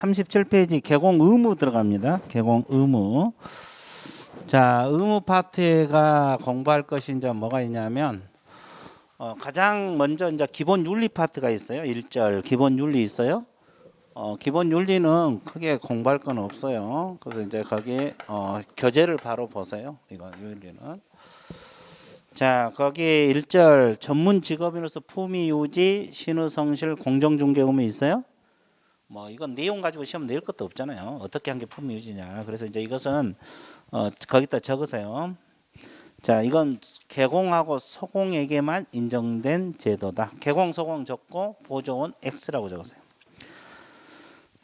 37페이지 개공 의무 들어갑니다. 개공 의무. 자, 의무 파트가 공부할 것이 이제 뭐가 있냐면 가장 먼저 이제 기본 윤리 파트가 있어요. 1절 기본 윤리 있어요. 기본 윤리는 크게 공부할 건 없어요. 그래서 이제 거기 교재를 바로 보세요. 이거 윤리는. 자, 거기 1절 전문 직업인으로서 품위 유지, 신의 성실, 공정 중개 의무 있어요. 뭐 이건 내용 가지고 시험 낼 것도 없잖아요. 어떻게 한 게 품위 유지냐. 그래서 이제 이것은 거기다 적으세요. 자, 이건 개공하고 소공에게만 인정된 제도다. 개공, 소공 적고 보조원 X라고 적으세요.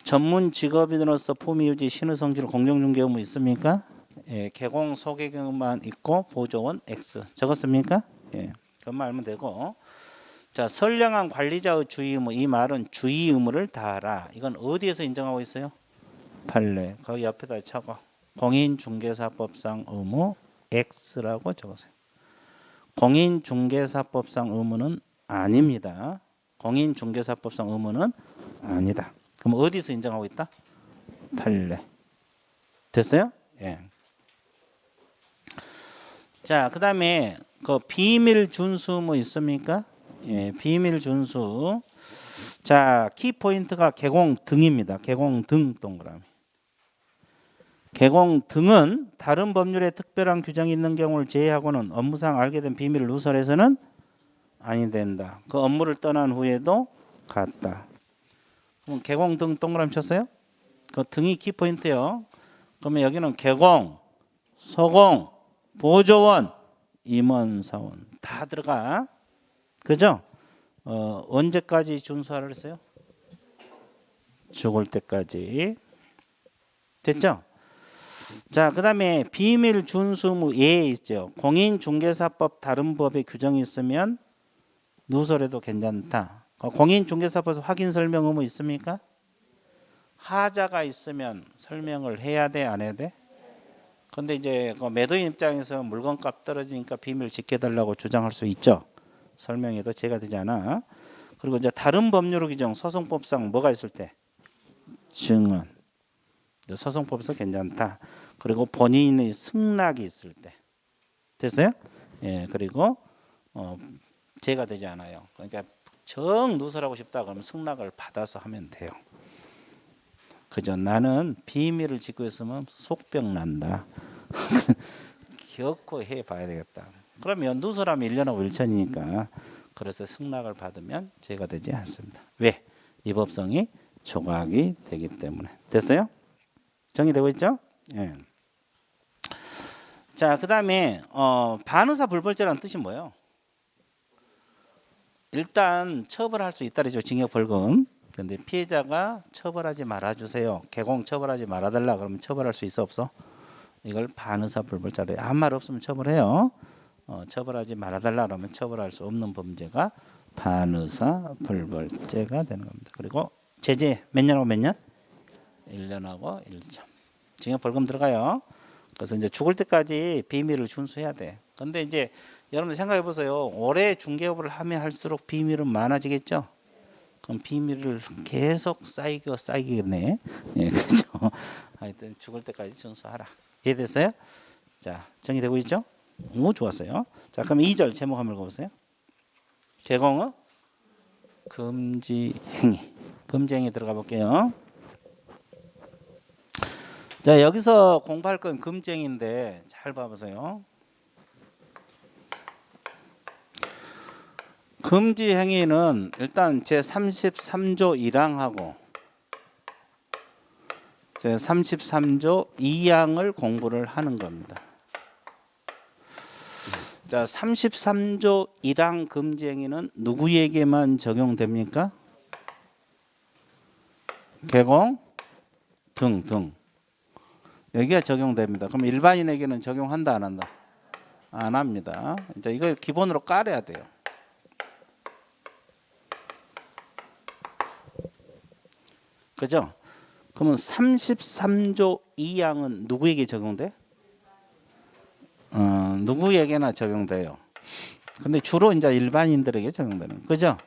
전문 직업인으로서 품위 유지, 신의 성실, 공정 중개 의무 있습니까? 예, 개공, 소개경만 있고 보조원 X 적었습니까? 예, 그것만 알면 되고. 자, 선량한 관리자의 주의 의무. 이 말은 주의 의무를 다하라. 이건 어디에서 인정하고 있어요? 판례. 거기 옆에다 적어. 공인중개사법상 의무 X라고 적으세요. 공인중개사법상 의무는 아닙니다. 공인중개사법상 의무는 아니다. 그럼 어디서 인정하고 있다? 판례. 됐어요? 예. 자, 그 다음에 그 비밀 준수 의무 있습니까? 예, 비밀 준수. 자, 키포인트가 개공 등입니다. 개공 등 동그라미. 개공 등은 다른 법률에 특별한 규정이 있는 경우를 제외하고는 업무상 알게 된 비밀을 누설해서는 아니 된다. 그 업무를 떠난 후에도 같다. 그럼 개공 등 동그라미 쳤어요? 그 등이 키포인트예요. 그러면 여기는 개공, 소공, 보조원, 임원사원 다 들어가. 그죠? 언제까지 준수하라 했어요? 죽을 때까지. 됐죠? 자, 그 다음에 비밀 준수 의무 예에 있죠. 공인중개사법 다른 법에 규정이 있으면 누설해도 괜찮다. 공인중개사법에서 확인 설명 의무 있습니까? 하자가 있으면 설명을 해야 돼, 안 해야 돼? 근데 이제 매도인 입장에서 물건값 떨어지니까 비밀 지켜달라고 주장할 수 있죠. 설명해도 제가 되지 않아. 그리고 이제 다른 법률 규정 소송법상 뭐가 있을 때? 증언. 소송법에서 괜찮다. 그리고 본인의 승낙이 있을 때. 됐어요? 예, 그리고 제가 되지 않아요. 그러니까 정 누설하고 싶다 그러면 승낙을 받아서 하면 돼요. 그죠? 나는 비밀을 지키고 있으면 속병 난다. 겪고 해봐야 되겠다. 그러면 누설하면 1년하고 1천이니까 그래서 승낙을 받으면 죄가 되지 않습니다. 왜? 위법성이 조각이 되기 때문에. 됐어요? 정리되고 있죠? 예. 자, 그 다음에 반의사 불벌죄라는 뜻이 뭐예요? 일단 처벌할 수 있다죠. 징역 벌금. 근데 피해자가 처벌하지 말아주세요. 개공 처벌하지 말아달라 그러면 처벌할 수 있어 없어? 이걸 반의사 불벌죄로 아무 말 없으면 처벌해요. 처벌하지 말아달라 그러면 처벌할 수 없는 범죄가 반의사 불벌죄가 되는 겁니다. 그리고 제재 몇 년하고 몇 년? 1년하고 1점. 징역 벌금 들어가요. 그래서 이제 죽을 때까지 비밀을 준수해야 돼. 근데 이제 여러분들 생각해 보세요. 오래 중개업을 하면 할수록 비밀은 많아지겠죠? 그럼 비밀을 계속 쌓이겠네. 예, 그렇죠. 하여튼 죽을 때까지 준수하라. 이해됐어요? 자, 정리되고 있죠? 오, 좋았어요. 자, 그럼 2절 제목 한번 읽어보세요. 개공의 금지 행위. 금지 행위 들어가 볼게요. 자, 여기서 공부할 건 금지 행위인데 잘 봐보세요. 금지 행위는 일단 제33조 1항하고 제33조 2항을 공부를 하는 겁니다. 자, 33조 1항 금지 행위는 누구에게만 적용됩니까? 개공 등 여기가 적용됩니다. 그럼 일반인에게는 적용한다 안 한다? 안 합니다. 이제 이거 기본으로 깔아야 돼요. 그죠? 그러면 33조 2항은 누구에게 적용돼? 누구에게나 적용돼요. 근데 주로 이제 일반인들에게 적용되는. 그죠?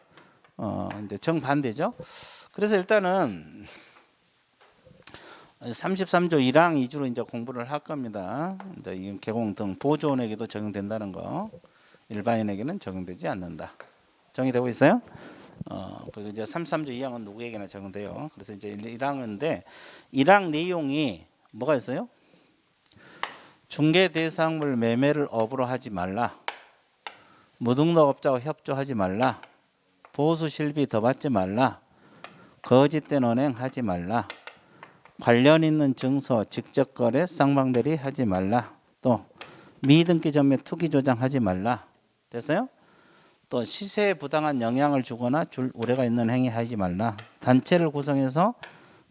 이제 정반대죠. 그래서 일단은 33조 1항 2주로 이제 공부를 할 겁니다. 이제 이 개공 등 보조원에게도 적용된다는 거, 일반인에게는 적용되지 않는다. 정의되고 있어요? 그리고 이제 33조 2항은 누구에게나 적용돼요. 그래서 이제 1항인데 1항 내용이 뭐가 있어요? 중개 대상물 매매를 업으로 하지 말라. 무등록업자와 협조하지 말라. 보수 실비 더 받지 말라. 거짓된 언행하지 말라. 관련 있는 증서 직접 거래 쌍방대리 하지 말라. 또 미등기 전매 투기 조장하지 말라. 됐어요? 또 시세에 부당한 영향을 주거나 줄 우려가 있는 행위 하지 말라. 단체를 구성해서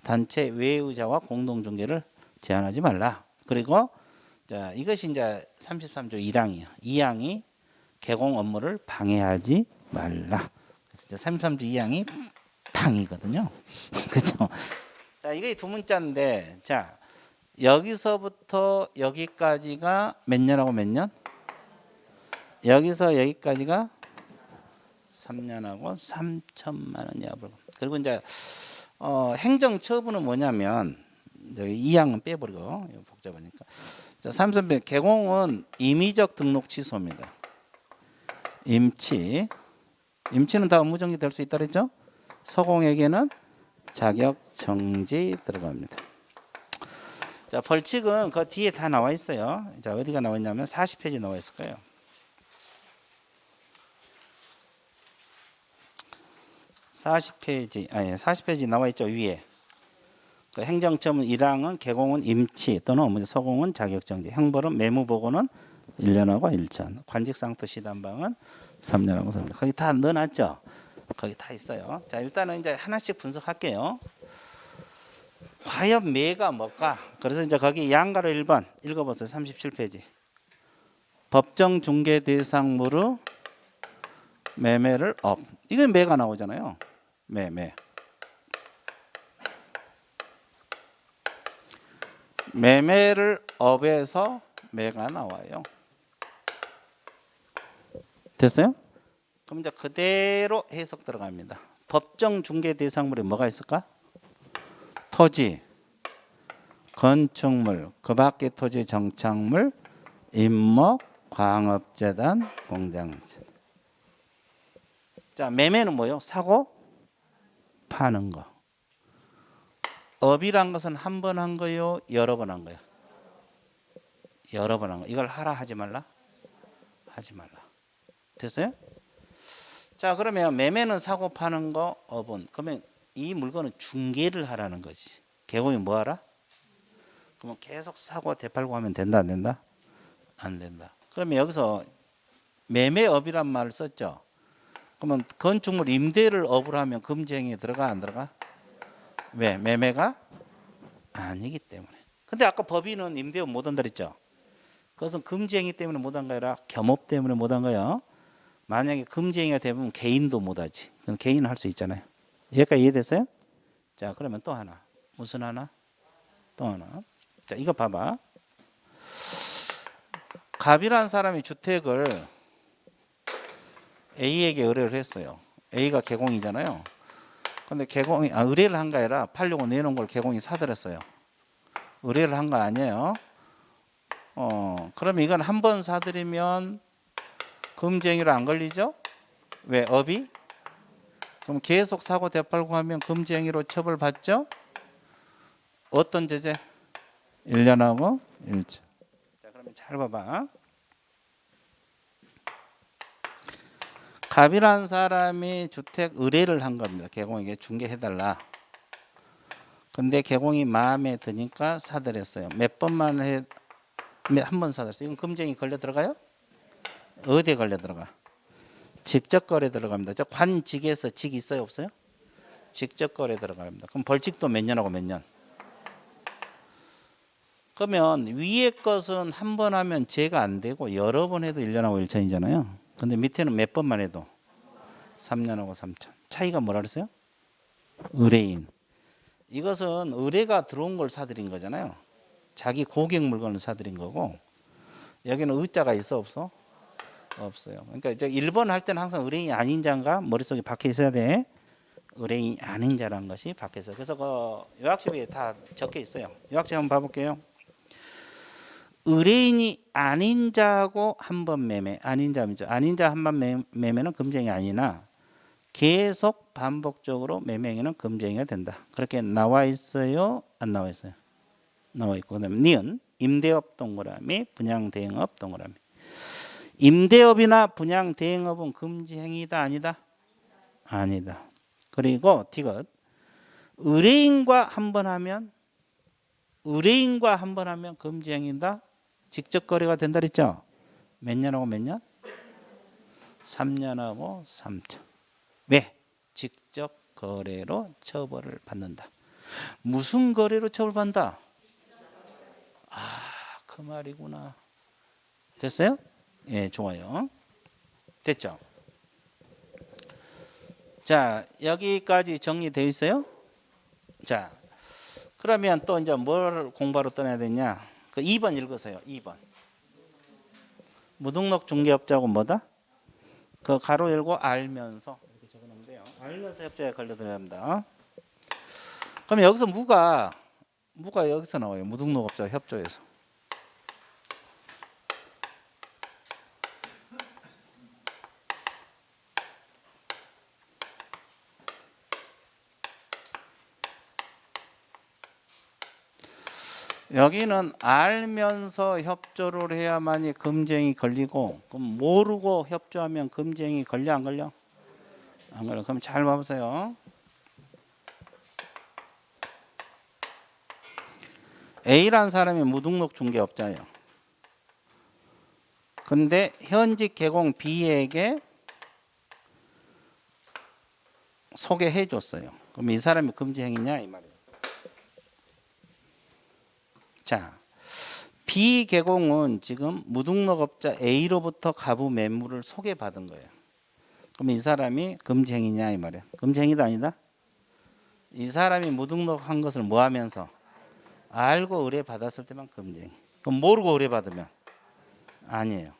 단체 외의자와 공동중개를 제한하지 말라. 그리고 자, 이것이 이제 33조 1항이에요. 2항이 개공 업무를 방해하지 말라. 그래서 이제 33조 2항이 방이거든요. 그렇죠? 자, 이게 두 문자인데, 자, 여기서부터 여기까지가 몇 년하고 몇 년? 여기서 여기까지가 3년하고 3천만 원이야. 그리고 이제 행정처분은 뭐냐면 여기 2항은 빼버리고 복잡하니까. 자, 3선배 개공은 임의적 등록 취소입니다. 임치는 다 업무정지 될 수 있다 그랬죠? 서공에게는 자격 정지 들어갑니다. 자, 벌칙은 그 뒤에 다 나와 있어요. 자, 어디가 나와 있냐면 40페이지 나와 있을 거예요. 40페이지 나와 있죠, 위에. 그 행정처분 1항은 개공은 임치 또는 업무 서공은 자격 정지, 형벌은 매무보고는 1년하고 1천, 관직상투 시단방은 3년하고 3년. 거기 다 넣어놨죠. 거기 다 있어요. 자, 일단은 이제 하나씩 분석할게요. 과연 매가 뭘까? 그래서 이제 거기 양가로 1번 읽어보세요. 37페이지. 법정 중개 대상물의 매매를 업. 이건 매가 나오잖아요. 매. 매매를 업에서 매가 나와요. 됐어요? 그럼 이제 그대로 해석 들어갑니다. 법정 중개 대상물이 뭐가 있을까? 토지, 건축물, 그 밖의 토지 정착물, 임목, 광업재단, 공장재. 자, 매매는 뭐요? 사고 파는 거. 업이란 것은 한 번 한 거요, 여러 번 한 거요? 여러 번 한 거. 이걸 하라 하지 말라? 하지 말라. 됐어요? 자, 그러면 매매는 사고 파는 거, 업은. 그러면 이 물건은 중개를 하라는 거지. 개공이 뭐 하라? 그러면 계속 사고 되팔고 하면 된다 안 된다? 안 된다. 그러면 여기서 매매업이란 말을 썼죠. 그러면 건축물 임대를 업으로 하면 금지행위에 들어가 안 들어가? 왜? 매매가 아니기 때문에. 근데 아까 법인은 임대업 못한다 그랬죠. 그것은 금지행위 때문에 못한 거 아니라 겸업 때문에 못한 거예요. 만약에 금지행위가 되면 개인도 못하지. 그럼 개인은 할 수 있잖아요. 여기까지 이해됐어요? 자, 그러면 또 하나. 무슨 하나? 또 하나. 자, 이거 봐봐. 갑이라는 사람이 주택을 A에게 의뢰를 했어요. A가 개공이잖아요. 근데 개공이 의뢰를 한 게 아니라 팔려고 내놓은 걸 개공이 사들였어요. 의뢰를 한 건 아니에요. 그러면 이건 한 번 사들이면 금지행위로 안 걸리죠? 왜? 업이? 그럼 계속 사고 되팔고 하면 금지행위로 처벌받죠? 어떤 제재? 1년하고 1천. 자, 그러면 잘 봐봐. 갑이라는 사람이 주택 의뢰를 한 겁니다. 개공에게 중개해달라. 근데 개공이 마음에 드니까 사들였어요. 몇 번만 해, 한 번 사들었어요. 이건 금지행위 걸려 들어가요? 어디에 걸려 들어가? 직접 거래 들어갑니다. 저 관직에서 직 있어요, 없어요? 직접 거래 들어갑니다. 그럼 벌칙도 몇 년하고 몇 년? 그러면 위에 것은 한 번 하면 죄가 안 되고 여러 번 해도 1년하고 1천이잖아요. 근데 밑에는 몇 번만 해도 3년하고 3천. 차이가 뭐라 그랬어요? 의뢰인. 이것은 의뢰가 들어온 걸 사들인 거잖아요. 자기 고객 물건을 사들인 거고, 여기는 의자가 있어 없어? 없어요. 그러니까 이제 1번 할 때는 항상 의뢰인이 아닌 자가 머릿속에 박혀 있어야 돼. 의뢰인이 아닌 자라는 것이 밖에서. 그래서 그 요약집에 다 적혀 있어요. 요약집 한번 봐볼게요. 의뢰인이 아닌 자하고 한 번 매매, 아닌 자죠. 아닌 자 한 번 매매는 금쟁이 아니나 계속 반복적으로 매매행위는 금쟁이가 된다. 그렇게 나와 있어요? 안 나와 있어요? 나와 있고. 그다음에 니은 임대업 동그라미, 분양 대행업 동그라미. 임대업이나 분양 대행업은 금지 행위다 아니다? 아니다. 그리고 디귿 의뢰인과 한 번 하면 금지 행위다. 직접 거래가 된다 그랬죠? 몇 년하고 몇 년? 3년하고 3년. 왜? 직접 거래로 처벌을 받는다. 무슨 거래로 처벌받는다? 그 말이구나. 됐어요? 예, 좋아요. 됐죠? 자, 여기까지 정리되어 있어요? 자, 그러면 또 이제 뭘 공부하러 떠나야 되냐? 그 2번 읽으세요. 2번. 무등록 중개업자고 뭐다? 그 가로 열고 알면서 이렇게 적어놓으면 돼요. 알면서 협조에 걸려들어야 합니다. 그럼 여기서 무가 여기서 나와요. 무등록업자 협조에서. 여기는 알면서 협조를 해야만이 금쟁이 걸리고, 그럼 모르고 협조하면 금쟁이 걸려 안 걸려? 안 걸려. 그럼 잘 봐보세요. A라는 사람이 무등록 중개업자예요. 근데 현직 개공 B에게 소개해 줬어요. 그럼 이 사람이 금지행위냐 이 말이에요. 자, B 개공은 지금 무등록업자 A로부터 가부 매물을 소개받은 거예요. 그럼 이 사람이 금지행위냐 이 말이에요. 금지행위도 아니다. 이 사람이 무등록한 것을 뭐 하면서 알고 의뢰받았을 때만 금지행위. 그럼 모르고 의뢰받으면 아니에요.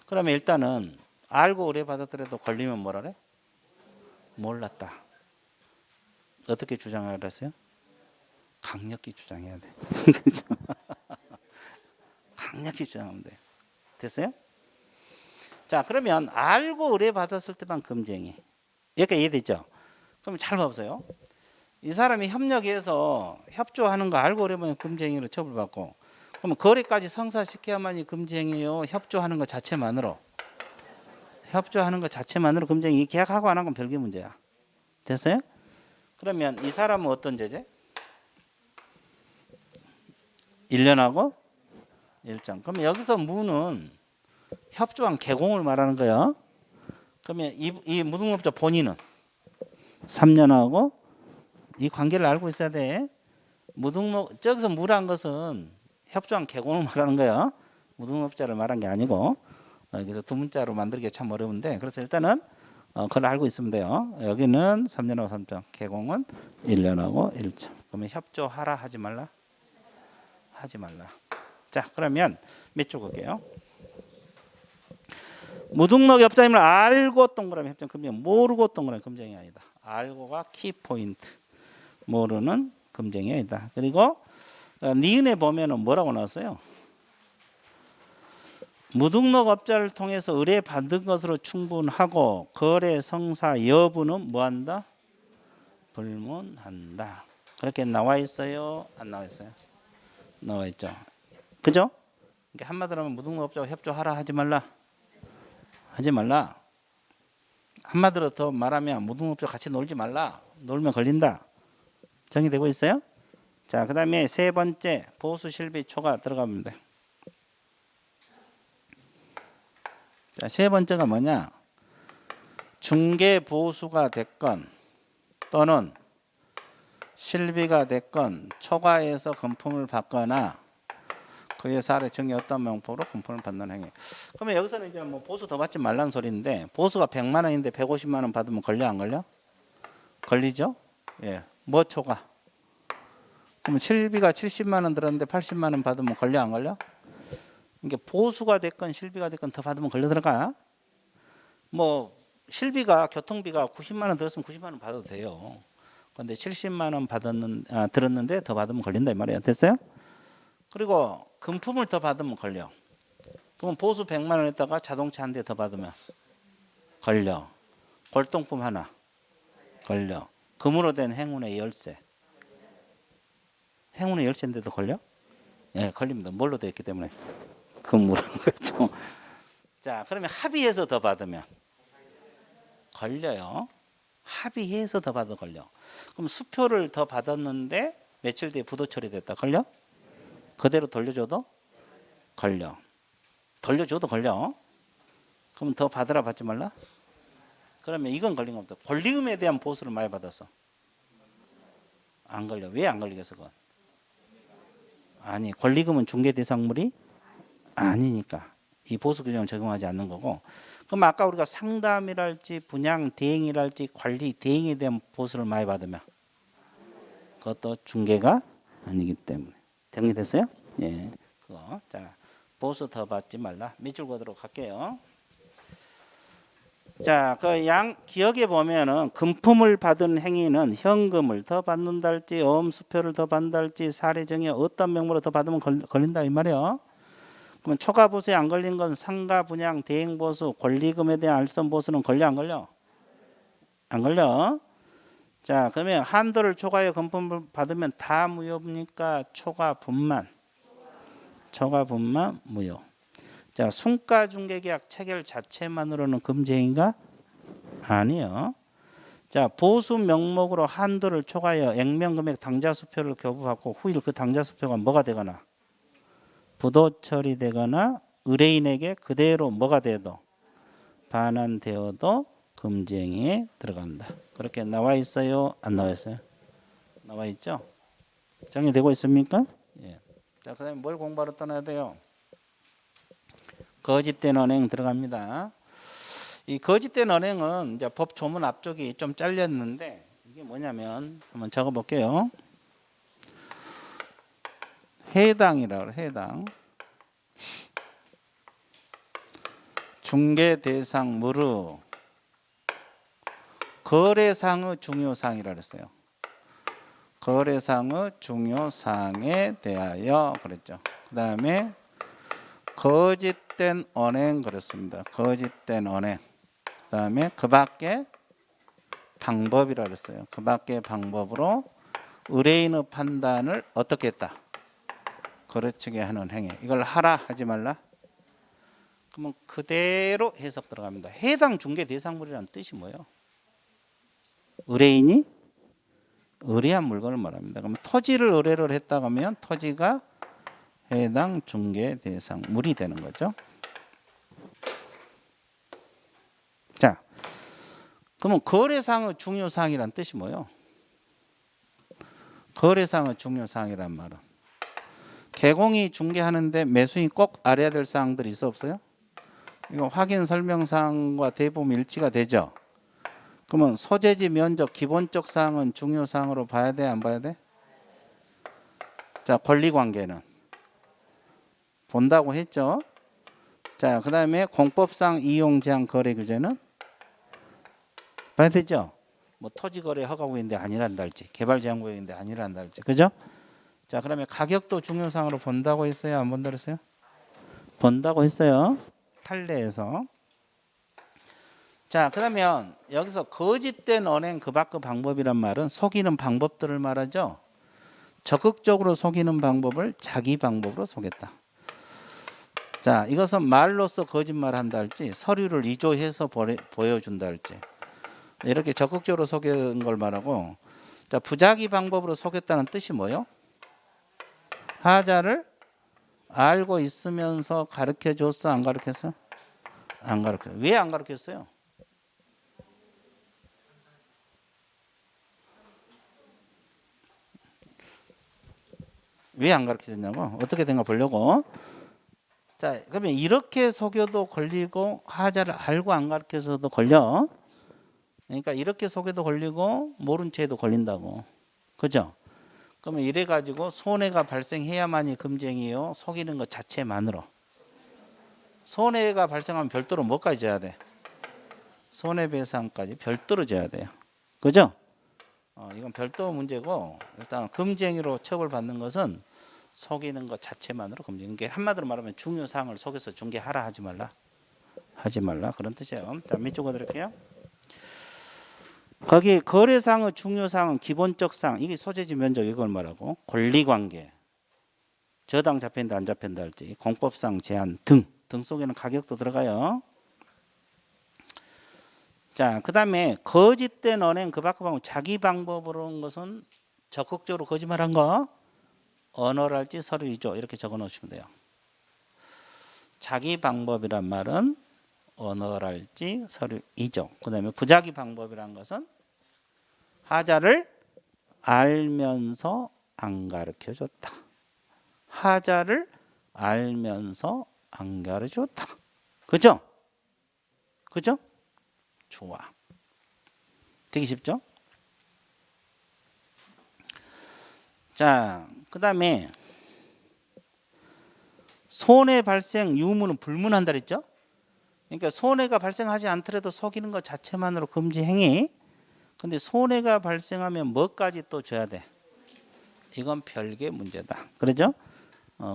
그러면 일단은 알고 의뢰받았더라도 걸리면 뭐라 그래? 몰랐다. 어떻게 주장하라 했어요? 강력히 주장해야 돼. 그죠? 강력히 주장하면 돼. 됐어요? 자, 그러면 알고 의뢰받았을 때만 금지행위. 여기까지 이해됐죠? 그럼 잘 봐보세요. 이 사람이 협력해서 협조하는 거 알고 의뢰받으면 금지행위로 처벌받고, 그러면 거래까지 성사시켜야만이 금지행위예요? 협조하는 것 자체만으로? 협조하는 것 자체만으로 금지행위. 계약하고 안 한 건 별개 문제야. 됐어요? 그러면 이 사람은 어떤 죄제? 1년하고 1장. 그러면 여기서 무는 협조한 개공을 말하는 거야. 그러면 이 무등록업자 본인은 3년하고 이 관계를 알고 있어야 돼. 무등록 저기서 무란 것은 협조한 개공을 말하는 거야. 무등록업자를 말한 게 아니고. 그래서 두 문자로 만들기 참 어려운데, 그래서 일단은 그걸 알고 있으면 돼요. 여기는 3년하고 3장, 개공은 1년하고 1장. 그러면 협조하라 하지 말라? 하지 말라. 자, 그러면 몇 줄 볼게요. 무등록 업자임을 알고 동그라미 협정 금지, 모르고 동그라미 금정이 아니다. 알고가 키포인트, 모르는 금정이 아니다. 그리고 니은에 보면은 뭐라고 나왔어요? 무등록 업자를 통해서 의뢰받은 것으로 충분하고 거래 성사 여부는 뭐한다? 불문한다. 그렇게 나와 있어요? 안 나와 있어요? 나와 있죠. 그죠? 그러니까 한마디로 하면 무등록 업자와 협조하라 하지 말라. 하지 말라. 한마디로 더 말하면 무등록 업자 같이 놀지 말라. 놀면 걸린다. 정의되고 있어요? 자, 그 다음에 세 번째 보수 실비 초과 들어가면 돼. 자, 세 번째가 뭐냐? 중개 보수가 됐건 또는 실비가 됐건 초과해서 금품을 받거나 그의 사례 증여 어떤 명포로 금품을 받는 행위. 그러면 여기서는 이제 뭐 보수 더 받지 말라는 소리인데, 보수가 100만 원인데 150만 원 받으면 걸려 안 걸려? 걸리죠? 예. 뭐 초과? 그러면 실비가 70만 원 들었는데 80만 원 받으면 걸려 안 걸려? 이게 보수가 됐건 실비가 됐건 더 받으면 걸려 들어가. 뭐 실비가 교통비가 90만 원 들었으면 90만 원 받아도 돼요. 근데 70만 원 들었는데 더 받으면 걸린다 이 말이야. 됐어요? 그리고 금품을 더 받으면 걸려. 그럼 보수 100만 원 했다가 자동차 한 대 더 받으면 걸려. 골동품 하나 걸려. 금으로 된 행운의 열쇠. 행운의 열쇠인데도 걸려? 예, 걸립니다. 뭘로 되어 있기 때문에 금으로. 그렇죠. 자, 그러면 합의해서 더 받으면 걸려요. 합의해서 더 받아 걸려. 그럼 수표를 더 받았는데 며칠 뒤에 부도 처리됐다. 걸려? 그대로 돌려줘도 걸려. 돌려줘도 걸려. 그럼 더 받으라 받지 말라? 그러면 이건 걸린 겁니다. 권리금에 대한 보수를 많이 받았어. 안 걸려. 왜 안 걸리겠어 그건? 아니, 권리금은 중개 대상물이 아니니까 이 보수 규정을 적용하지 않는 거고. 그럼 아까 우리가 상담이랄지 분양 대행이랄지 관리 대행에 대한 보수를 많이 받으면 그것도 중개가 아니기 때문에. 정리됐어요? 예. 그거. 자, 보수 더 받지 말라. 밑줄 그도록 할게요. 자, 그 기억에 보면은 금품을 받은 행위는 현금을 더 받는다 할지 어음수표를 더 받는다 할지 사례정에 어떤 명목으로 더 받으면 걸린다 이 말이에요. 그러면 초과보수에 안 걸린 건 상가 분양 대행보수 권리금에 대한 알선보수는 걸려 안 걸려? 안 걸려. 자, 그러면 한도를 초과해 금품을 받으면 다 무효입니까? 초과분만 무효. 자, 순가중개계약 체결 자체만으로는 금지행위가 아니요. 자, 보수 명목으로 한도를 초과하여 액면금액 당좌수표를 교부받고 후일 그 당좌수표가 뭐가 되거나 부도 처리되거나 의뢰인에게 그대로 뭐가 돼도 반환되어도 금지행위에 들어간다. 그렇게 나와 있어요? 안 나와 있어요? 나와 있죠? 정리되고 있습니까? 예. 자, 그다음에 뭘 공부하러 떠나야 돼요? 거짓된 언행 들어갑니다. 이 거짓된 언행은 이제 법 조문 앞쪽이 좀 잘렸는데 이게 뭐냐면 한번 적어 볼게요. 해당이라고 그래. 해당. 중개 대상 무르 거래상의 중요사항이라 그랬어요. 거래상의 중요사항에 대하여 그랬죠. 그다음에 거짓된 언행 그랬습니다. 거짓된 언행. 그다음에 그 밖에 방법이라 그랬어요. 그 밖에 방법으로 의뢰인의 판단을 어떻게 했다? 거르치게 하는 행위. 이걸 하라 하지 말라? 그러면 그대로 해석 들어갑니다. 해당 중개 대상물이라는 뜻이 뭐예요? 의뢰인이 의뢰한 물건을 말합니다. 그럼 토지를 의뢰를 했다고 하면 토지가 해당 중개 대상물이 되는 거죠. 자, 그러면 거래상의 중요사항이란 뜻이 뭐예요? 거래상의 중요사항이란 말은 개공이 중개하는데 매수인이 꼭 알아야 될 사항들이 있어 없어요? 이거 확인 설명사항과 대부분 일치가 되죠. 그러면 소재지 면적 기본적 사항은 중요사항으로 봐야 돼, 안 봐야 돼? 자, 권리관계는 본다고 했죠. 자, 그 다음에 공법상 이용 제한 거래 규제는 봐야 되죠. 뭐 토지 거래 허가구역인데 아니란다 할지, 개발 제한 구역인데 아니란다 할지, 그죠? 자, 그러면 가격도 중요사항으로 본다고 했어요, 안 본다고 했어요? 본다고 했어요. 판례에서. 자, 그러면 여기서 거짓된 언행 그 밖의 방법이란 말은 속이는 방법들을 말하죠. 적극적으로 속이는 방법을 자기 방법으로 속였다. 자, 이것은 말로써 거짓말한다 할지 서류를 위조해서 보여준다 할지 이렇게 적극적으로 속인 걸 말하고, 자, 부작위 방법으로 속였다는 뜻이 뭐예요? 하자를 알고 있으면서 가르쳐줬어, 안 가르쳤어? 안 가르쳤어요. 왜 안 가르쳤어요? 왜 안 가르쳐줬냐고? 어떻게 된가 보려고. 자, 그러면 이렇게 속여도 걸리고 하자를 알고 안 가르쳐서도 걸려. 그러니까 이렇게 속여도 걸리고 모른 채도 걸린다고. 그죠? 그러면 이래 가지고 손해가 발생해야만이 금쟁이요. 속이는 것 자체만으로. 손해가 발생하면 별도로 뭐까지 해야 돼? 손해배상까지 별도로 져야 돼요. 그죠? 이건 별도 문제고 일단 금지행위로 처벌받는 것은 속이는 것 자체만으로 금지행. 게 한마디로 말하면 중요사항을 속여서 중개하라 하지 말라 그런 뜻이에요. 자, 밑줄 그을게요. 거기 거래상의 중요사항은 기본적 사항, 이게 소재지 면적 이걸 말하고 권리관계, 저당 잡힌다 안 잡힌다 할지, 공법상 제한 등 속에는 가격도 들어가요. 자, 그 다음에 거짓된 언행 그 밖에 보면 자기 방법으로 한 것은 적극적으로 거짓말한 거 언어랄지 서류이죠. 이렇게 적어 놓으시면 돼요. 자기 방법이란 말은 언어랄지 서류이죠. 그 다음에 부자기 방법이란 것은 하자를 알면서 안 가르쳐줬다. 하자를 알면서 안 가르쳐줬다. 그죠? 그죠? 좋아. 되게 쉽죠? 자, 그 다음에 손해 발생 유무는 불문한다 그랬죠? 그러니까 손해가 발생하지 않더라도 속이는 것 자체만으로 금지 행위. 근데 손해가 발생하면 뭐까지 또 줘야 돼? 이건 별개 문제다. 그러죠?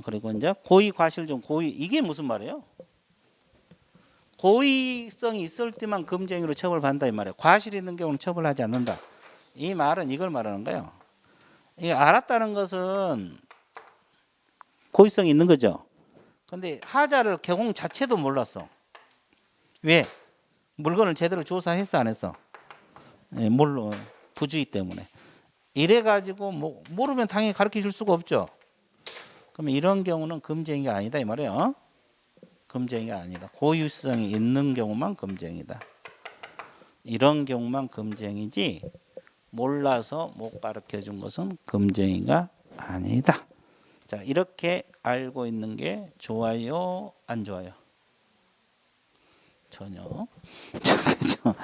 그리고 이제 고의 과실 중 고의, 이게 무슨 말이에요? 고의성이 있을 때만 금지행위로 처벌받는다 이 말이에요. 과실이 있는 경우는 처벌하지 않는다. 이 말은 이걸 말하는 거예요. 이게 알았다는 것은 고의성이 있는 거죠. 근데 하자를 개공 자체도 몰랐어. 왜? 물건을 제대로 조사했어 안 했어? 예, 몰라. 부주의 때문에. 이래 가지고 뭐 모르면 당연히 가르쳐 줄 수가 없죠. 그러면 이런 경우는 금지행위가 아니다 이 말이에요. 금지행위가 아니다. 고유성이 있는 경우만 금지행위다. 이런 경우만 금지행위지 몰라서 못 가르쳐 준 것은 금지행위가 아니다. 자, 이렇게 알고 있는 게 좋아요, 안 좋아요? 전혀. 그렇죠.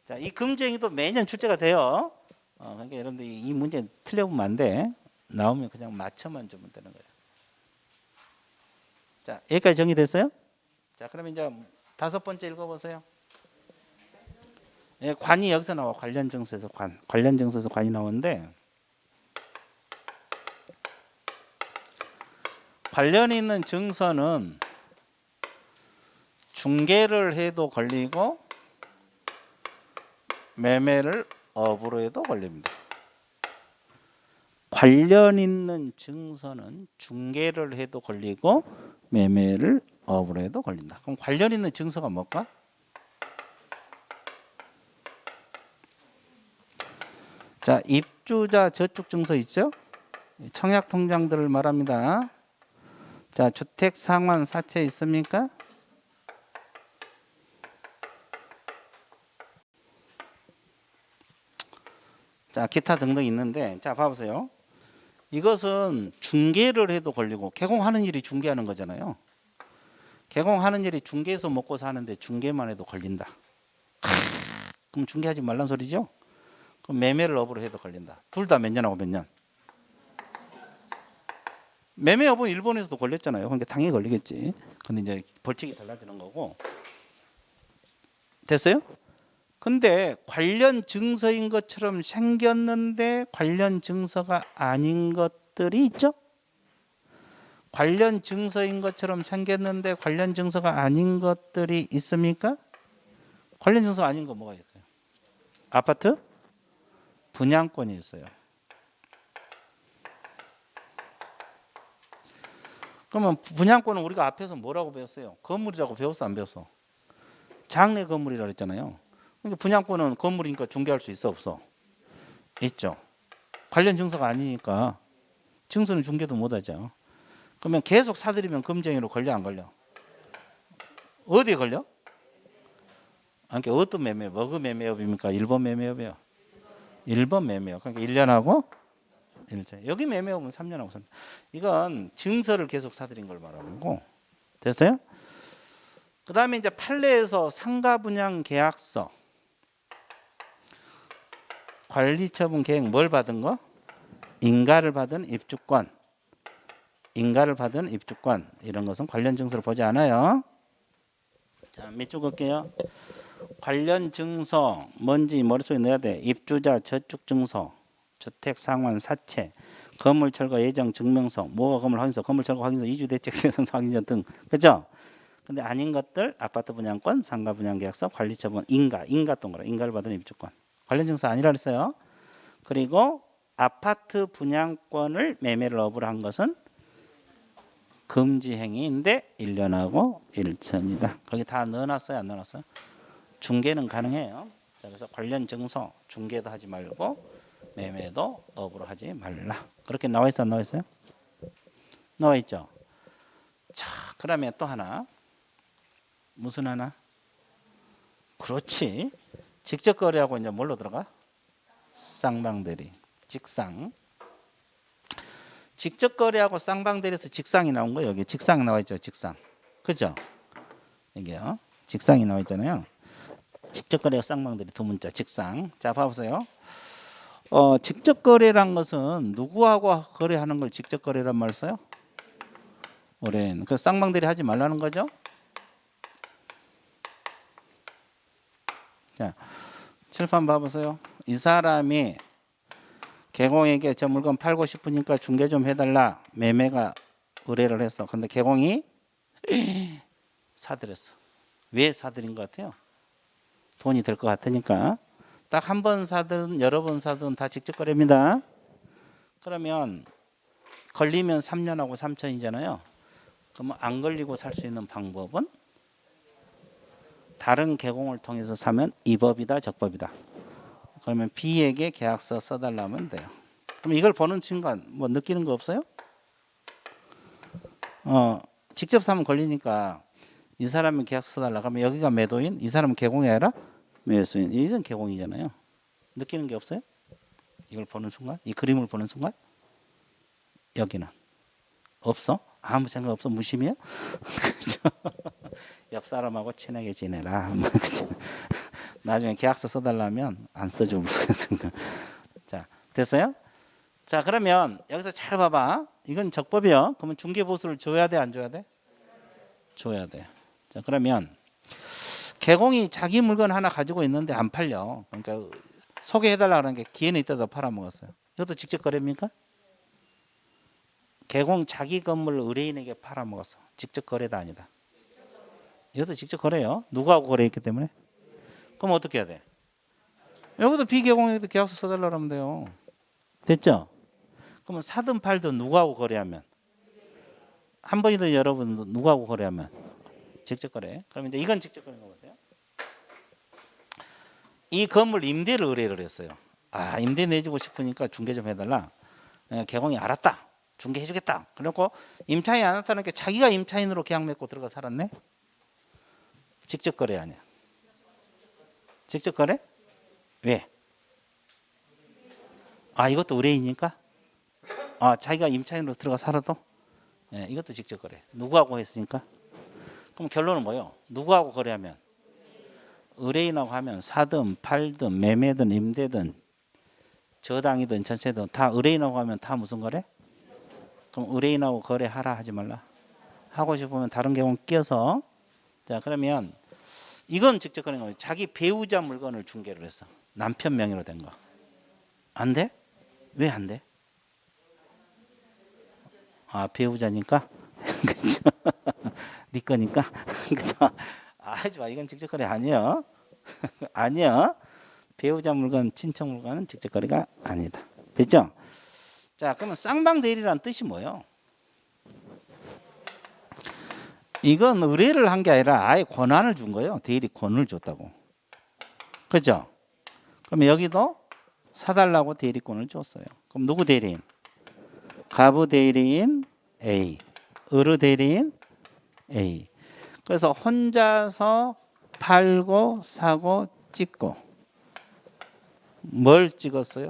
자, 이 금지행위도 매년 출제가 돼요. 그러니까 여러분들 이 문제 틀려보면 안 돼. 나오면 그냥 맞춰만 주면 되는 거예요. 자, 여기까지 정리됐어요? 자, 그러면 이제 5번째 읽어보세요. 예, 관이 여기서 나와. 관련 증서에서 관련 증서에서 관이 나오는데 관련 있는 증서는 중개를 해도 걸리고 매매를 업으로 해도 걸립니다. 관련 있는 증서는 중개를 해도 걸리고 매매를 업으로 해도 걸린다. 그럼 관련 있는 증서가 뭘까? 자, 입주자 저축 증서 있죠? 청약 통장들을 말합니다. 자, 주택 상환 사채 있습니까? 자, 기타 등등 있는데, 자, 봐보세요. 이것은 중개를 해도 걸리고 개공하는 일이 중개하는 거잖아요. 개공하는 일이 중개에서 먹고 사는데 중개만 해도 걸린다. 그럼 중개하지 말란 소리죠? 그럼 매매를 업으로 해도 걸린다. 둘 다 몇 년하고 몇 년? 매매 업은 일본에서도 걸렸잖아요. 그러니까 당연히 걸리겠지. 근데 이제 벌칙이 달라지는 거고. 됐어요? 근데 관련 증서인 것처럼 생겼는데 관련 증서가 아닌 것들이 있죠? 관련 증서인 것처럼 생겼는데 관련 증서가 아닌 것들이 있습니까? 관련 증서 아닌 거 뭐가 있어요? 아파트? 분양권이 있어요. 그러면 분양권은 우리가 앞에서 뭐라고 배웠어요? 건물이라고 배웠어 안 배웠어? 장래 건물이라고 했잖아요. 그러니까 분양권은 건물이니까 중개할 수 있어 없어? 있죠. 관련 증서가 아니니까 증서는 중개도 못하죠. 그러면 계속 사들이면 금지행위로 걸려 안 걸려? 어디에 걸려? 그러니까 어떤 매매업? 어느 매매업입니까? 1번 매매업이에요. 1번 매매업. 그러니까 1년하고 1차. 여기 매매업은 3년하고 3년. 이건 증서를 계속 사들인 걸 말하는 거고. 됐어요? 그 다음에 이제 판례에서 상가 분양 계약서. 관리처분 계획 뭘 받은 거? 인가를 받은 입주권. 인가를 받은 입주권. 이런 것은 관련 증서를 보지 않아요. 자, 밑줄 걸게요. 관련 증서 뭔지 머릿속에 넣어야 돼. 입주자 저축 증서, 주택 상환 사채, 건물 철거 예정 증명서, 뭐가 건물 확인서, 건물 철거 확인서, 이주 대책 대상서 확인서 등. 그죠? 근데 아닌 것들 아파트 분양권, 상가 분양 계약서, 관리 처분, 인가 동그라 인가를 받은 입주권. 관련 증서 아니라 그랬어요. 그리고 아파트 분양권을 매매를 업으로 한 것은 금지 행위인데 1년하고 1천이다. 거기 다 넣어놨어요, 안 넣어놨어요? 중개는 가능해요. 자, 그래서 관련 증서 중개도 하지 말고 매매도 업으로 하지 말라. 그렇게 나와 있어, 안 나와 있어요? 나와 있죠. 자, 그러면 또 하나. 무슨 하나? 그렇지. 직접 거래하고 이제 뭘로 들어가? 쌍방대리. 직상. 직접 거래하고 쌍방대리에서 직상이 나온 거예요. 여기 직상 나와 있죠. 직상. 그죠? 이게요. 직상이 나와 있잖아요. 직접 거래와 쌍방대리 두 문자 직상. 자, 봐보세요. 직접 거래란 것은 누구하고 거래하는 걸 직접 거래란 말 써요? 의뢰인. 그 쌍방대리 하지 말라는 거죠. 자, 칠판 봐보세요. 이 사람이 개공에게 저 물건 팔고 싶으니까 중개 좀 해달라. 매매가 의뢰를 했어. 근데 개공이 사들였어. 왜 사들인 것 같아요? 돈이 될 것 같으니까. 딱 한 번 사든 여러 번 사든 다 직접 거래입니다. 그러면 걸리면 3년하고 3천이잖아요. 그러면 안 걸리고 살 수 있는 방법은 다른 개공을 통해서 사면 이 법이다 적법이다. 그러면 B에게 계약서 써달라면 돼요. 그럼 이걸 보는 순간 뭐 느끼는 거 없어요? 직접 사면 걸리니까 이 사람은 계약서 써달라. 그러면 여기가 매도인, 이 사람은 개공이 아니라 매수인. 이건 개공이잖아요. 느끼는 게 없어요? 이걸 보는 순간, 이 그림을 보는 순간 여기는 없어? 아무 생각 없어? 무심이야? 옆 사람하고 친하게 지내라. 나중에 계약서 써달라면 안 써주고 자, 됐어요? 자, 그러면 여기서 잘 봐봐. 이건 적법이요. 그러면 중개보수를 줘야 돼, 안 줘야 돼? 줘야 돼. 자, 그러면 개공이 자기 물건 하나 가지고 있는데 안 팔려. 그러니까 소개해달라는 게 기회는 있다도 팔아먹었어요. 이것도 직접 거래입니까? 개공 자기 건물 의뢰인에게 팔아먹었어. 직접 거래도 아니다. 이것도 직접 거래요. 누구하고 거래했기 때문에. 그럼 어떻게 해야 돼? 여기도 비개공에도 계약서 써달라고 하면 돼요. 됐죠? 그러면 사든 팔든 누구하고 거래하면? 한 번이든 여러 번 누구하고 거래하면? 직접 거래. 그럼 이제 이건 직접 거래인 거 보세요. 이 건물 임대를 의뢰를 했어요. 아, 임대 내주고 싶으니까 중개 좀 해달라. 개공이 알았다. 중개해주겠다. 그래놓고 임차인 안 나타나니까 자기가 임차인으로 계약 맺고 들어가 살았네. 직접 거래 아니야. 직접 거래? 왜? 아, 이것도 의뢰인이니까? 아, 자기가 임차인으로 들어가 살아도? 예, 이것도 직접 거래. 누구하고 했으니까? 그럼 결론은 뭐예요? 누구하고 거래하면? 의뢰인하고 하면 사든 팔든 매매든 임대든 저당이든 전세든 다 의뢰인하고 하면 다 무슨 거래? 그럼 의뢰인하고 거래하라 하지 말라. 하고 싶으면 다른 경우 끼어서. 자, 그러면 이건 직접 거래인 거예요. 자기 배우자 물건을 중개를 했어. 남편 명의로 된 거. 안 돼? 왜 안 돼? 아, 배우자니까? 그죠? 네 거니까? 그죠? 아, 좋아. 이건 직접 거래 아니야. 아니야. 배우자 물건, 친척 물건은 직접 거래가 아니다. 됐죠? 자, 그러면 쌍방대리란 뜻이 뭐예요? 이건 의뢰를 한 게 아니라 아예 권한을 준 거예요. 대리권을 줬다고. 그죠? 그럼 여기도 사달라고 대리권을 줬어요. 그럼 누구 대리인? 가부 대리인 A, 의뢰 대리인 A. 그래서 혼자서 팔고 사고 찍고 뭘 찍었어요?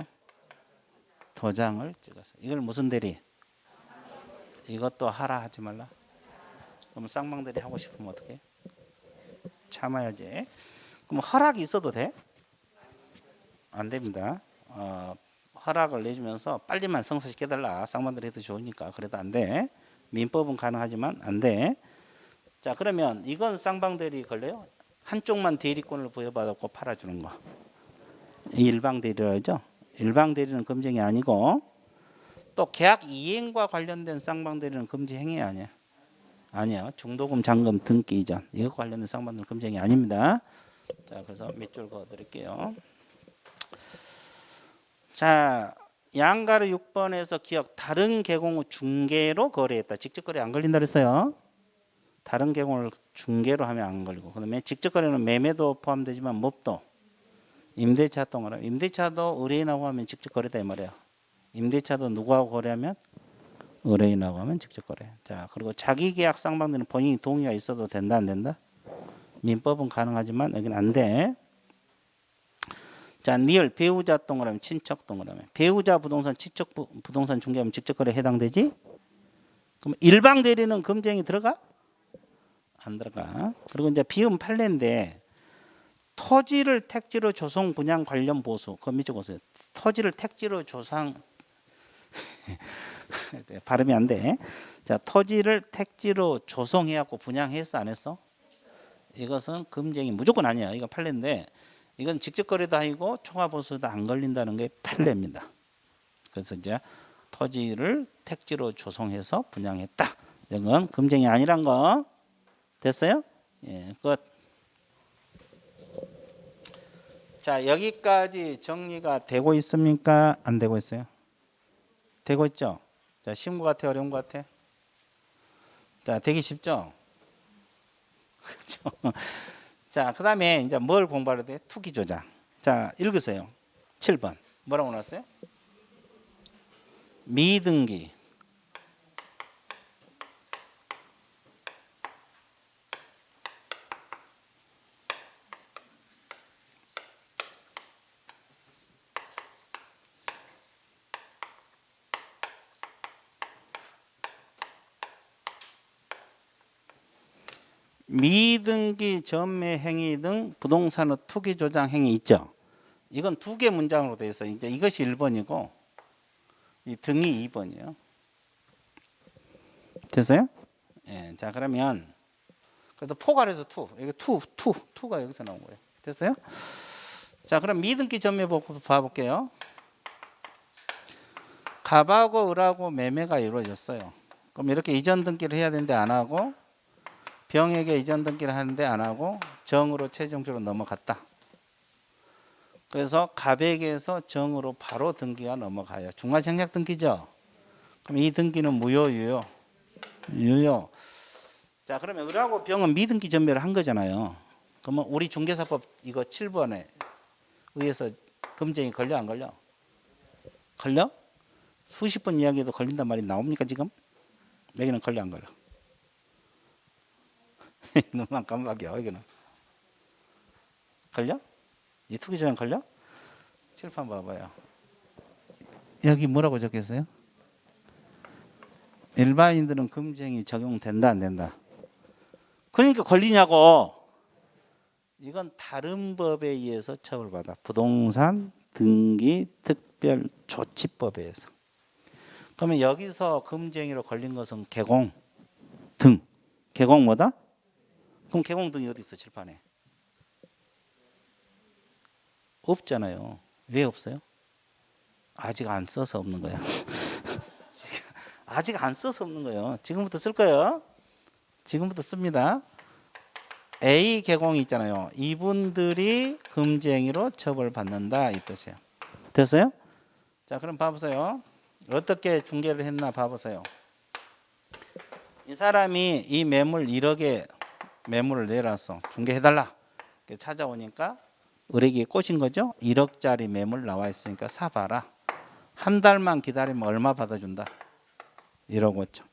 도장을 찍었어요. 이걸 무슨 대리? 이것도 하라 하지 말라. 그럼 쌍방대리 하고 싶으면 어떻게? 참아야지. 그럼 허락이 있어도 돼? 안 됩니다. 허락을 내주면서 빨리만 성사시켜달라. 쌍방대리 해도 좋으니까. 그래도 안 돼. 민법은 가능하지만 안 돼. 자, 그러면 이건 쌍방대리 걸려요? 한쪽만 대리권을 부여받았고 팔아주는 거. 일방 대리라고 하죠. 일방 대리는 금쟁이 아니고 또 계약 이행과 관련된 쌍방 대리는 금지 행위 아니야. 아니요. 중도금, 잔금, 등기 이전 이것과 관련된 쌍방대리는 금쟁이 아닙니다. 자, 그래서 몇 줄 그어 드릴게요. 자, 양가로 6번에서 기억 다른 계공 후 중개로 거래했다. 직접 거래 안 걸린다 그랬어요. 다른 계공을 중개로 하면 안 걸리고, 그다음에 직접 거래는 매매도 포함되지만 몹도 임대차 동으로 임대차도 의뢰인하고 하면 직접 거래다 이 말이에요. 임대차도 누구하고 거래하면 의뢰인하고 하면 직접 거래. 자, 그리고 자기 계약 쌍방대리는 본인이 동의가 있어도 된다 안 된다? 민법은 가능하지만 여기는 안 돼. 자, 리얼 배우자 동그라미 친척 동그라미 배우자 부동산 친척 부동산 중개하면 직접 거래 해당되지? 그럼 일방 대리는 금쟁이 들어가? 안 들어가. 그리고 이제 비움 판례인데 토지를 택지로 조성 분양 관련 보수 그 밑에 보세요. 토지를 택지로 조상 발음이 안 돼. 자, 토지를 택지로 조성해갖고 분양했어 안 했어? 이것은 금쟁이 무조건 아니야. 이거 판례인데 이건 직접 거래도 아니고 초과보수도 안 걸린다는 게 판례입니다. 그래서 이제 토지를 택지로 조성해서 분양했다. 이건 금쟁이 아니란 거 됐어요? 예, 끝. 자, 여기까지 정리가 되고 있습니까? 안 되고 있어요? 되고 있죠? 자, 쉬운 것 같아, 어려운 것 같아? 자, 되기 쉽죠? 그렇죠? 자, 그 다음에 이제 뭘 공부하려 돼? 투기 조작. 자, 읽으세요. 7번. 뭐라고 나왔어요? 미등기. 미등기 전매 행위 등 부동산의 투기 조작 행위 있죠. 이건 두 개 문장으로 되어 있어요. 이제 이것이 1번이고 이 등이 2번이에요. 됐어요? 예, 자, 그러면 그래도 포괄해서 여기 투가 여기서 나온 거예요. 됐어요? 자, 그럼 미등기 전매 봐볼게요. 갑하고 을하고 매매가 이루어졌어요. 그럼 이렇게 이전 등기를 해야 되는데 안 하고 병에게 이전 등기를 하는데 안 하고 정으로 최종적으로 넘어갔다. 그래서 갑에게서 정으로 바로 등기가 넘어가요. 중과청약 등기죠. 그럼 이 등기는 무효, 유효? 유효. 자, 그러면 을하고 병은 미등기 전매를 한 거잖아요. 그러면 우리 중개사법 이거 7번에 의해서 금쟁이 걸려 안 걸려? 걸려? 수십 번 이야기해도 걸린단 말이 나옵니까 지금? 여기는 걸려 안 걸려? 눈만 깜빡이야 여기는. 걸려? 이 투기조항 걸려? 칠판 봐봐요. 여기 뭐라고 적혔어요? 일반인들은 금쟁이 적용된다 안 된다? 그러니까 걸리냐고. 이건 다른 법에 의해서 처벌받아. 부동산 등기 특별조치법에 의해서. 그러면 여기서 금쟁이로 걸린 것은 개공 등. 개공 뭐다? 그럼 개공 등이 어디 있어 칠판에? 없잖아요. 왜 없어요? 아직 안 써서 없는 거야. 아직 안 써서 없는 거예요. 지금부터 쓸 거예요. 지금부터 씁니다. A 개공이 있잖아요. 이분들이 금쟁이로 처벌받는다 이 뜻이에요. 됐어요? 자, 그럼 봐보세요. 어떻게 중개를 했나 봐보세요. 이 사람이 이 매물 1억에 매물을 내놨어. 중개해달라. 찾아오니까 을에게 꼬신 거죠. 1억짜리 매물 나와 있으니까 사봐라. 한 달만 기다리면 얼마 받아준다? 1억 5천.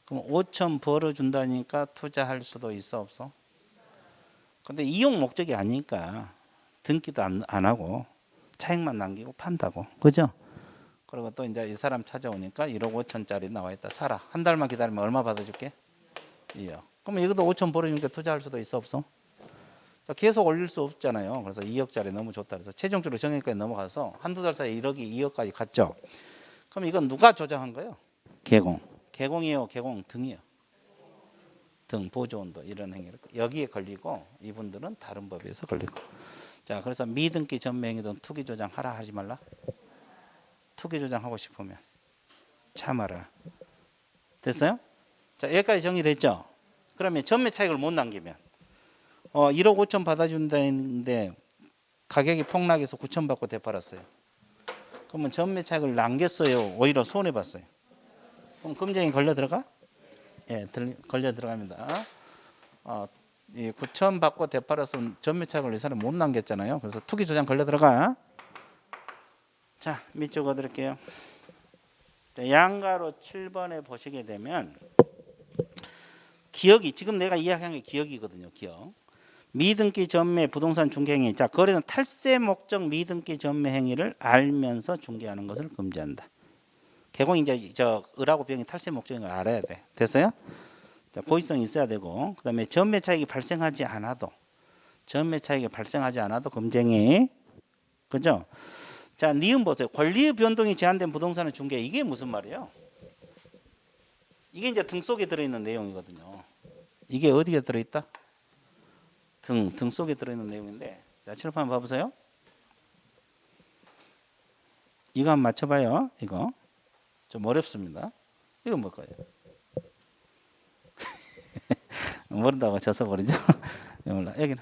그럼 5천 벌어준다니까 투자할 수도 있어 없어? 근데 이용 목적이 아니니까 등기도 안 하고 차익만 남기고 판다고. 그죠? 그리고 또 이제 이 사람 찾아오니까 1억 5천짜리 나와 있다. 사라. 한 달만 기다리면 얼마 받아줄게? 2억. 그러면 이것도 5천 벌어주니까 투자할 수도 있어 없어? 계속 올릴 수 없잖아요. 그래서 2억짜리 너무 좋다. 그래서 최종적으로 정액까지 넘어가서 한두 달 사이에 1억이 2억까지 갔죠. 그럼 이건 누가 조장한 거예요? 개공. 개공이에요? 개공 등이에요? 등 보조운동 이런 행위를 여기에 걸리고 이분들은 다른 법에서 걸리고. 자, 그래서 미등기 전매행위든 투기 조장 하라 하지 말라. 투기 조장 하고 싶으면 참아라. 됐어요? 자, 여기까지 정리됐죠? 그러면 전매 차익을 못 남기면 1억 5천 받아준다는데 가격이 폭락해서 9천 받고 되팔았어요. 그러면 전매 차익을 남겼어요? 오히려 손해 봤어요? 그럼 금쟁이 걸려 들어가? 예, 걸려 들어갑니다. 이 9천 받고 되팔아서 전매 차익을 이 사람 못 남겼잖아요. 그래서 투기 조장 걸려 들어가. 자, 밑줄 그어드릴게요. 양가로 7번에 보시게 되면 기억이 지금 내가 이야기한 게 기억이거든요. 기억. 미등기 전매 부동산 중개행위. 자, 거래는 탈세 목적 미등기 전매 행위를 알면서 중개하는 것을 금지한다. 개공이 이제 저 을하고 병이 탈세 목적인 걸 알아야 돼. 됐어요? 자, 고의성이 있어야 되고, 그다음에 전매 차익이 발생하지 않아도 금쟁이, 그죠? 자, 니은 보세요. 권리의 변동이 제한된 부동산의 중개. 이게 무슨 말이에요? 이게 이제 등 속에 들어있는 내용이거든요. 이게 어디에 들어있다? 등 속에 들어있는 내용인데, 자, 칠판 봐보세요. 이거 한번 맞춰봐요. 이거 좀 어렵습니다. 이건 뭘까요? 모른다고 져서 버리죠. 몰라. 여기는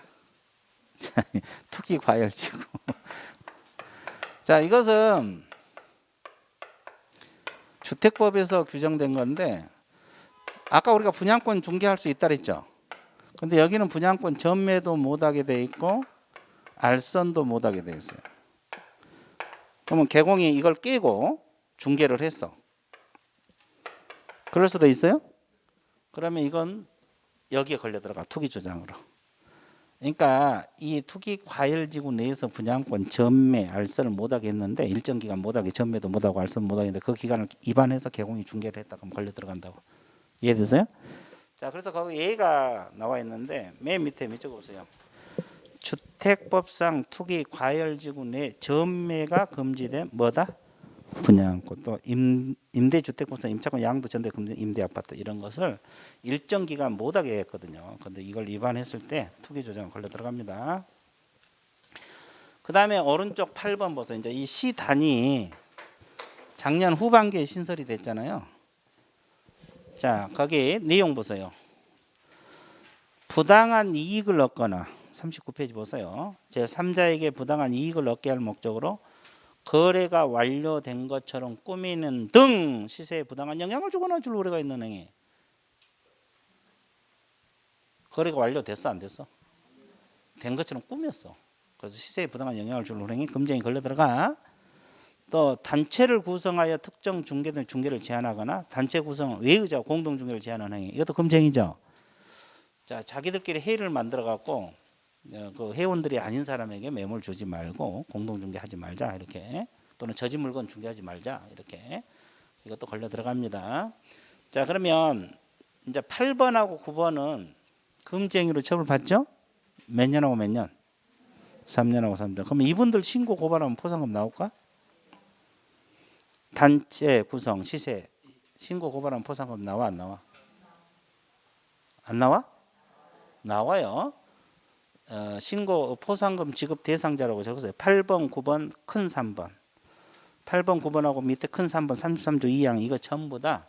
투기 과열지구. 자, 이것은 주택법에서 규정된 건데, 아까 우리가 분양권 중개할 수 있다 그랬죠. 근데 여기는 분양권 전매도 못하게 돼 있고 알선도 못하게 돼 있어요. 그러면 개공이 이걸 깨고 중개를 했어. 그럴 수도 있어요. 그러면 이건 여기에 걸려 들어가. 투기 조장으로. 그러니까 이 투기 과열지구 내에서 분양권 전매 알선을 못하게 했는데, 일정 기간 못하게 전매도 못하고 알선 못하게 했는데 그 기간을 위반해서 개공이 중개를 했다 그러면 걸려 들어간다고. 이해되세요? 자, 그래서 거기 예가 나와 있는데 맨 밑에 밑줄 보세요. 주택법상 투기 과열지구 내 전매가 금지된 뭐다? 분양권. 또 임대주택법상 임차권 양도 전대 금지 임대아파트 이런 것을 일정 기간 못하게 했거든요. 근데 이걸 위반했을 때 투기 조장 걸려 들어갑니다. 그 다음에 오른쪽 8번 보세요. 이제 이 시단이 작년 후반기에 신설이 됐잖아요. 자, 거기 내용 보세요. 부당한 이익을 얻거나 39페이지 보세요. 제3자에게 부당한 이익을 얻게 할 목적으로 거래가 완료된 것처럼 꾸미는 등 시세에 부당한 영향을 주거나 줄 우려가 있는 행위. 거래가 완료됐어 안 됐어? 된 것처럼 꾸몄어. 그래서 시세에 부당한 영향을 줄 행위 금쟁이 걸려 들어가. 또 단체를 구성하여 특정 중개든 중개를 제한하거나 단체 구성 외의자 공동 중개를 제한하는 행위. 이것도 금쟁이죠. 자, 자기들끼리 회의를 만들어 갖고 그 회원들이 아닌 사람에게 매물 주지 말고 공동 중개하지 말자 이렇게, 또는 저지 물건 중개하지 말자 이렇게, 이것도 걸려 들어갑니다. 자, 그러면 이제 8번하고 9번은 금쟁이로 처벌받죠? 몇 년하고 몇 년? 3년하고 3년. 그러면 이분들 신고 고발하면 포상금 나올까? 단체 구성 시세 신고 고발하면 포상금 나와 안 나와? 안 나와? 나와요. 신고 포상금 지급 대상자라고 적었어요. 8번, 9번, 큰 3번. 8번, 9번하고 밑에 큰 3번 33조 2항 이거 전부 다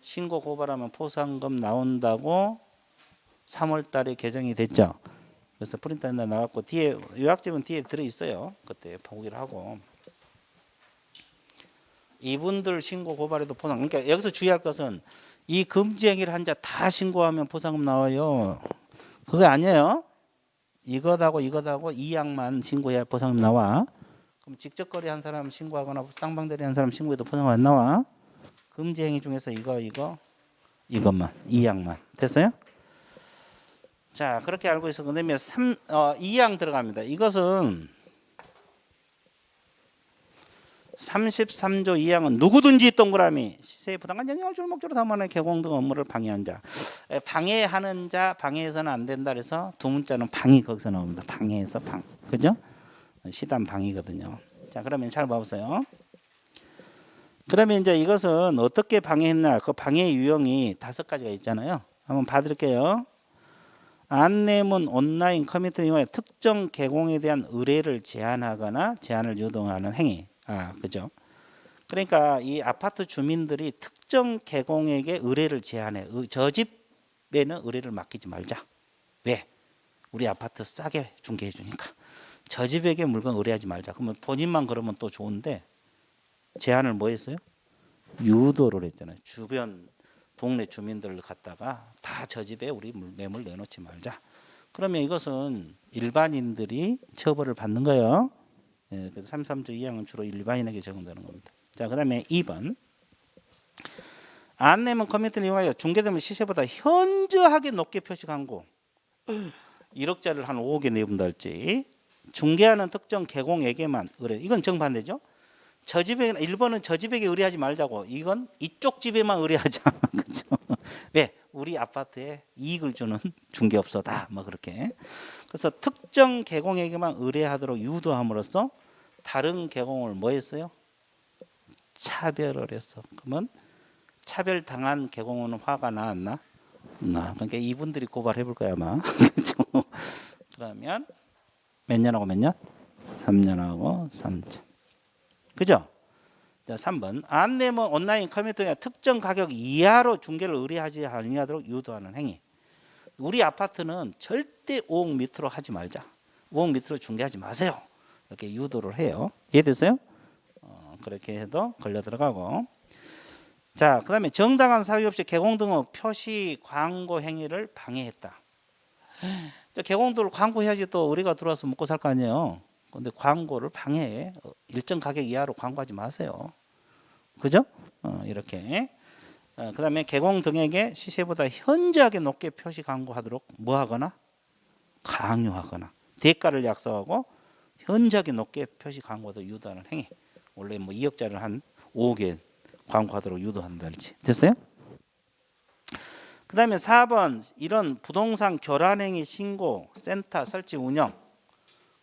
신고 고발하면 포상금 나온다고 3월 달에 개정이 됐죠. 그래서 프린터에 나왔고 뒤에 요약집은 뒤에 들어 있어요. 그때 보기를 하고. 이분들 신고 고발해도 포상. 그러니까 여기서 주의할 것은 이 금지 행위를 한 자 다 신고하면 포상금 나와요. 그게 아니에요. 이것하고 2항만 신고해야 포상금 나와. 그럼 직접 거래한 사람 신고하거나 쌍방대리 한 사람 신고해도 포상금 안 나와. 금지 행위 중에서 이것만 2항만. 됐어요? 자, 그렇게 알고 있어. 그다음에 2항 들어갑니다. 이것은 33조 2항은 누구든지 동그라미 시세에 부당한 영향을 줄 목적으로 담아내 개공 등 업무를 방해한 자. 방해하는 자, 방해해서는 안 된다 그래서 두 문자는 방이 거기서 나옵니다. 방해해서 방. 그죠? 시단 방이거든요. 자, 그러면 잘 봐보세요. 그러면 이제 이것은 어떻게 방해했나? 그 방해 유형이 5가지가 있잖아요. 한번 봐드릴게요. 안내문 온라인 커뮤니티 이용해 특정 개공에 대한 의뢰를 제한하거나 제한을 유도하는 행위. 그죠? 그러니까 이 아파트 주민들이 특정 개공에게 의뢰를 제한해. 저 집에는 의뢰를 맡기지 말자. 왜? 우리 아파트 싸게 중개해 주니까. 저 집에게 물건 의뢰하지 말자. 그러면 본인만 그러면 또 좋은데 제한을 뭐 했어요? 유도를 했잖아요. 주변 동네 주민들을 갖다가 다 저 집에 우리 매물 내놓지 말자. 그러면 이것은 일반인들이 처벌을 받는 거예요. 그래서 3.3조 2항은 주로 일반인에게 적용되는 겁니다. 자, 그다음에 2번. 안내문 커뮤니티를 이용하여 중개되면 시세보다 현저하게 높게 표시 광고. 1억짜리를 한 5억에 내본다 할지. 중개하는 특정 개공에게만 의뢰. 이건 정반대죠. 저 집에 1번은 저 집에게 의뢰하지 말자고. 이건 이쪽 집에만 의뢰하자. 그렇죠? 왜? 우리 아파트에 이익을 주는 중개업소다. 뭐 그렇게. 그래서 특정 개공에게만 의뢰하도록 유도함으로써 다른 개공을 뭐 했어요? 차별을 했어. 그러면 차별당한 개공은 화가 나왔나? 그러니까 이분들이 고발해 볼 거야 아마. 그렇죠? 그러면 몇 년하고 몇 년? 3년하고 3년. 그죠? 자, 3번. 안내문 온라인 커뮤니티에 특정 가격 이하로 중개를 의뢰하지 아니하도록 유도하는 행위. 우리 아파트는 절대 5억 밑으로 하지 말자. 5억 밑으로 중개하지 마세요. 이렇게 유도를 해요. 이해됐어요? 그렇게 해도 걸려 들어가고. 자, 그 다음에 정당한 사유 없이 개공 등의 표시 광고 행위를 방해했다. 개공들 광고해야지 또 우리가 들어와서 먹고 살 거 아니에요. 근데 광고를 방해해. 일정 가격 이하로 광고하지 마세요. 그죠? 이렇게. 그 다음에 개공 등에게 시세보다 현저하게 높게 표시 광고하도록 뭐 하거나? 강요하거나. 대가를 약속하고 현저하게 높게 표시 광고도 유도하는 행위. 원래 뭐 2억짜리를 한 5억에 광고하도록 유도한다든지. 됐어요? 그 다음에 4번. 이런 부동산 교란행위 신고 센터 설치 운영.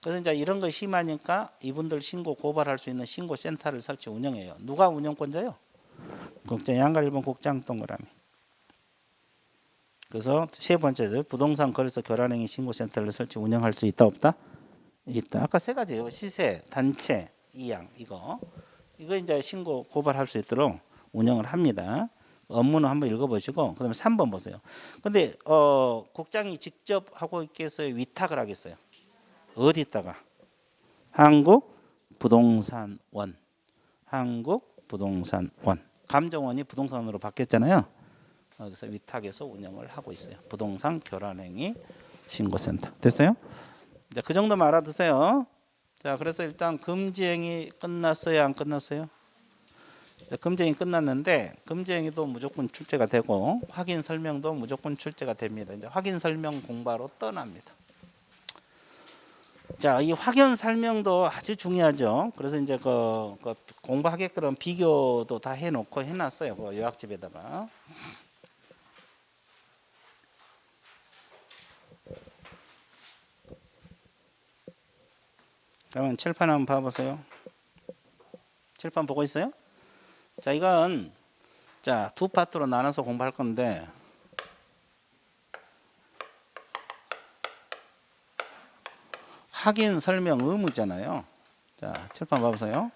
그래서 이제 이런 거 심하니까 이분들 신고 고발할 수 있는 신고 센터를 설치 운영해요. 누가 운영권자요? 국장 양갈 1번 국장 동그라미. 그래서 세 번째죠. 부동산 거래소 교란행위 신고 센터를 설치 운영할 수 있다 없다? 있다. 아까 세 가지예요. 시세, 단체, 이양 이거 이제 신고 고발할 수 있도록 운영을 합니다. 업무는 한번 읽어보시고 그다음에 3번 보세요. 근데 국장이 직접 하고 있겠어요? 위탁을 하겠어요? 어디다가? 한국부동산원. 한국부동산원. 감정원이 부동산으로 바뀌었잖아요. 그래서 위탁해서 운영을 하고 있어요. 부동산 교란행위 신고센터. 됐어요? 자, 그 정도만 알아두세요. 자, 그래서 일단 금지행위 끝났어요? 안 끝났어요? 자, 금지행위 끝났는데 금지행위도 무조건 출제가 되고 확인 설명도 무조건 출제가 됩니다. 이제 확인 설명 공부하러 떠납니다. 자, 이 확인 설명도 아주 중요하죠. 그래서 이제 그 공부하게끔 비교도 다 해놓고 해놨어요. 그 요약집에다가. 그러면 칠판 한번 봐보세요. 칠판 보고 있어요? 자, 이건 자, 두 파트로 나눠서 공부할 건데 확인 설명 의무잖아요. 자, 칠판 봐보세요.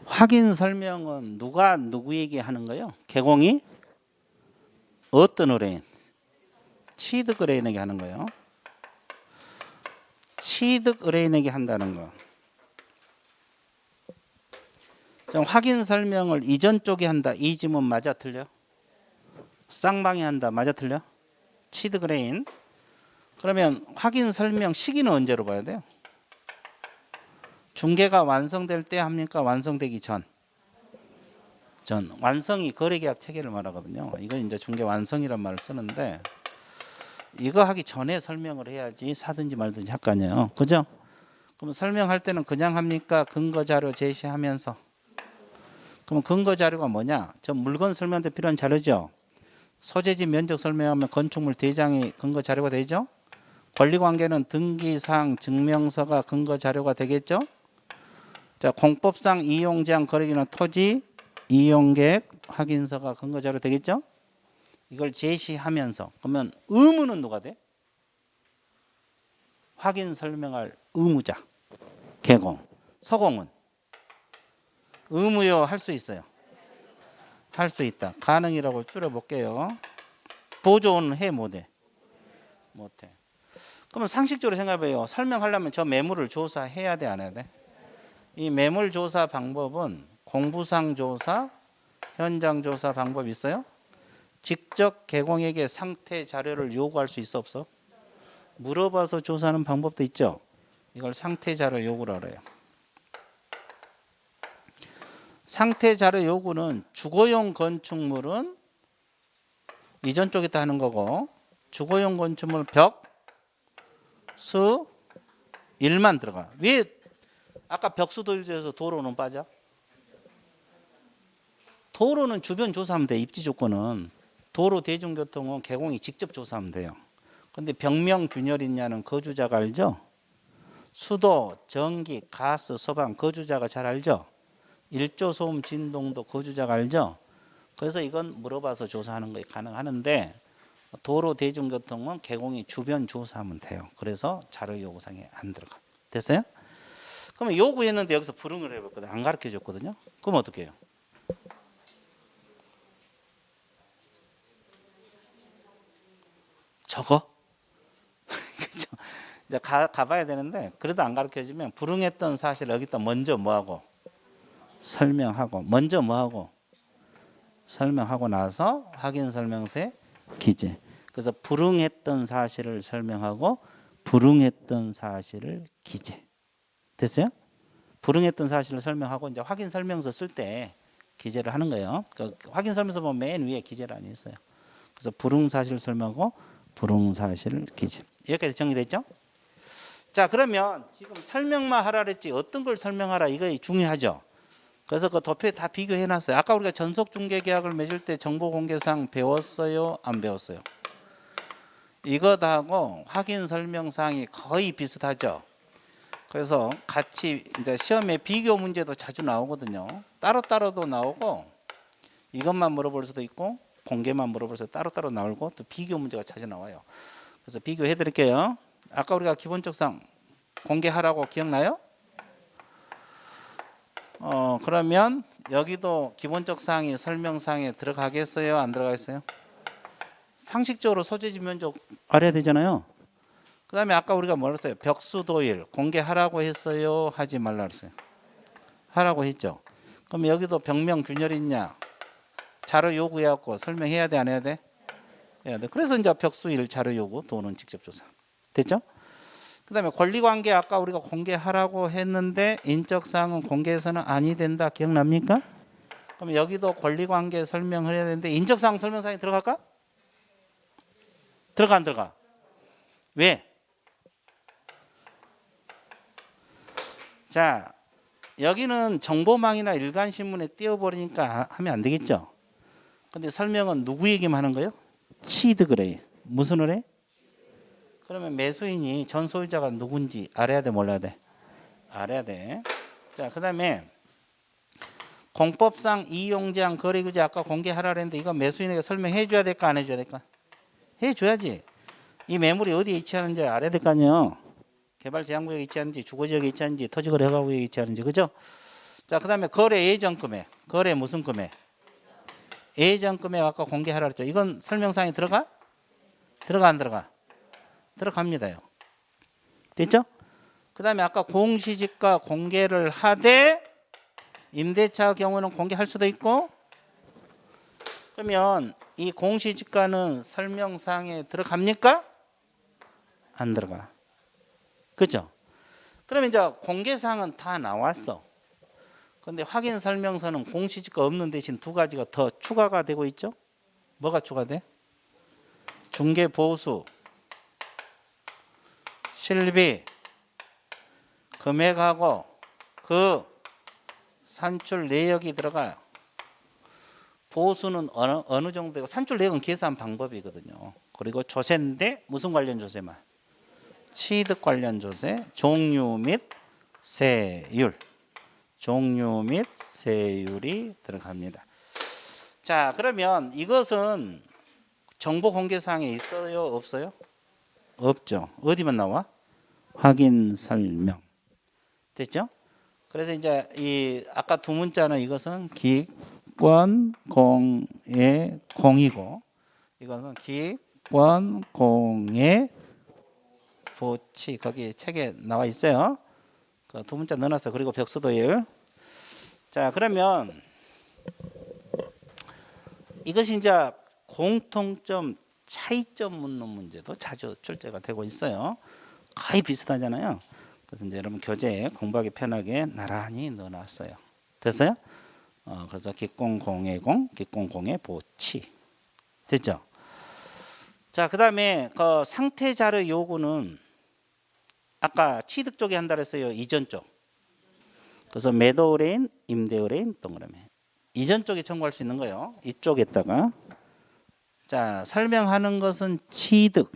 확인 설명은 누가 누구에게 하는 거예요? 개공이 어떤 의뢰인? 취득 의뢰인에게 하는 거예요. 취득 의뢰인에게 한다는 거. 자, 확인 설명을 이전 쪽에 한다. 이 지문 맞아 틀려? 쌍방이 한다. 맞아 틀려? 취득 의뢰인. 그러면 확인 설명 시기는 언제로 봐야 돼요? 중개가 완성될 때 합니까? 완성되기 전? 전. 완성이 거래계약 체계를 말하거든요. 이건 이제 중개 완성이란 말을 쓰는데 이거 하기 전에 설명을 해야지 사든지 말든지 할 거 아니에요. 그죠? 그럼 설명할 때는 그냥 합니까? 근거 자료 제시하면서. 그럼 근거 자료가 뭐냐? 저 물건 설명할 때 필요한 자료죠. 소재지 면적 설명하면 건축물 대장이 근거 자료가 되죠. 권리관계는 등기사항 증명서가 근거 자료가 되겠죠. 자, 공법상 이용제한 거래기는 토지 이용계획 확인서가 근거자료 되겠죠? 이걸 제시하면서 그러면 의무는 누가 돼? 확인 설명할 의무자 개공. 서공은 의무요 할 수 있어요. 할 수 있다. 가능이라고 줄여볼게요. 보조는 해 못해? 못해. 그러면 상식적으로 생각해봐요. 설명하려면 저 매물을 조사해야 돼 안 해야 돼? 이 매물 조사 방법은 공부상 조사, 현장 조사 방법이 있어요? 직접 개공에게 상태 자료를 요구할 수 있어 없어? 물어봐서 조사하는 방법도 있죠. 이걸 상태 자료 요구를 알아요. 상태 자료 요구는 주거용 건축물은 이전 쪽에 다 하는 거고 주거용 건축물 벽, 수, 일만 들어가. 왜 아까 벽수도일에서 도로는 빠져? 도로는 주변 조사하면 돼. 입지 조건은. 도로 대중교통은 개공이 직접 조사하면 돼요. 근데 벽면 균열 있냐는 거주자가 알죠? 수도, 전기, 가스, 소방 거주자가 잘 알죠? 일조 소음 진동도 거주자가 알죠? 그래서 이건 물어봐서 조사하는 게 가능하는데 도로 대중교통은 개공이 주변 조사하면 돼요. 그래서 자료 요구사항에 안 들어가. 됐어요? 그러면 요구했는데 여기서 불응을 해봤거든. 안 가르쳐 줬거든요. 그럼 어떻게 해요? 적어? 그죠? 이제 가봐야 되는데 그래도 안 가르쳐 주면 불응했던 사실을 여기다 먼저 뭐하고 설명하고 먼저 뭐하고 설명하고 나서 확인 설명서에 기재. 그래서 불응했던 사실을 설명하고 불응했던 사실을 기재. 됐어요? 불응했던 사실을 설명하고 이제 확인 설명서 쓸 때 기재를 하는 거예요. 그러니까 확인 설명서 보면 맨 위에 기재란이 있어요. 그래서 불응 사실 설명하고 불응 사실 기재. 여기까지 정리됐죠? 자, 그러면 지금 설명만 하라 그랬지 어떤 걸 설명하라 이거 중요하죠. 그래서 그 도표에 다 비교해 놨어요. 아까 우리가 전속 중개 계약을 맺을 때 정보 공개사항 배웠어요? 안 배웠어요? 이거 다 하고 확인 설명 사항이 거의 비슷하죠. 그래서 같이 이제 시험에 비교 문제도 자주 나오거든요. 따로따로도 나오고 이것만 물어볼 수도 있고 공개만 물어볼 수도 따로따로 나오고 또 비교 문제가 자주 나와요. 그래서 비교해 드릴게요. 아까 우리가 기본적 사항 공개하라고 기억나요? 그러면 여기도 기본적 사항이 설명사항에 들어가겠어요? 안 들어가겠어요? 상식적으로 소재지 면적 알아야 되잖아요. 그 다음에 아까 우리가 뭐라 했어요? 벽수도일 공개하라고 했어요? 하지 말라 했어요? 하라고 했죠. 그럼 여기도 벽면 균열 있냐? 자료 요구해갖고 설명해야 돼? 안 해야 돼? 해야 돼. 그래서 이제 벽수일 자료 요구 또는 직접 조사. 됐죠? 그 다음에 권리관계 아까 우리가 공개하라고 했는데 인적사항은 공개해서는 아니 된다. 기억납니까? 그럼 여기도 권리관계 설명을 해야 되는데 인적사항 설명사항에 들어갈까? 들어가 안 들어가? 왜? 자, 여기는 정보망이나 일간신문에 띄워버리니까 하면 안 되겠죠? 근데 설명은 누구에게만 하는 거예요? 취득을 해. 무슨 을 해? 그러면 매수인이 전 소유자가 누군지 알아야 돼, 몰라야 돼? 알아야 돼. 자, 그 다음에 공법상 이용제한 거래규제 아까 공개하라 그랬는데 이거 매수인에게 설명해 줘야 될까 안 해줘야 될까? 해줘야지. 이 매물이 어디에 위치하는지 알아야 될 거 아니에요. 개발제한구역에 위치하는지 주거지역에 위치하는지 토지거래 허가구역에 위치하는지 그죠? 자, 그 다음에 거래 예정 금액. 거래 무슨 금액? 예정 금액 아까 공개하라 그랬죠. 이건 설명사항에 들어가? 들어가 안 들어가? 들어갑니다요. 됐죠? 그 다음에 아까 공시지가 공개를 하되 임대차 경우는 공개할 수도 있고 그러면 이 공시지가는 설명사항에 들어갑니까? 안 들어가. 그죠? 그러면 이제 공개사항은 다 나왔어. 근데 확인 설명서는 공시지가 없는 대신 두 가지가 더 추가가 되고 있죠? 뭐가 추가돼? 중개보수 실비 금액하고 그 산출 내역이 들어가요. 보수는 어느 정도 되고 산출 내역은 계산 방법이거든요. 그리고 조세인데 무슨 관련 조세만? 취득 관련 조세, 종류 및 세율. 종류 및 세율이 들어갑니다. 자, 그러면 이것은 정보 공개 사항에 있어요, 없어요? 없죠. 어디만 나와? 확인 설명. 됐죠? 그래서 이제 이 아까 두 문자는 이것은 기권 공의 공이고 이것은 기권 공의 보치. 거기 책에 나와 있어요. 그 두 문자 넣어놨어. 그리고 벽수도율. 자, 그러면 이것이 이제 공통점, 차이점 묻는 문제도 자주 출제가 되고 있어요. 거의 비슷하잖아요. 그래서 이제 여러분 교재에 공부하기 편하게 나란히 넣어놨어요. 됐어요? 그래서 기공공의 공, 기공공의 보치. 됐죠? 자, 그 다음에 그 상태 자료 요구는 아까 취득 쪽에 한다 그랬어요. 이전 쪽. 그래서 매도 의뢰인, 임대 의뢰인 동그라미. 이전 쪽에 청구할 수 있는 거예요. 이쪽에다가. 자, 설명하는 것은 취득.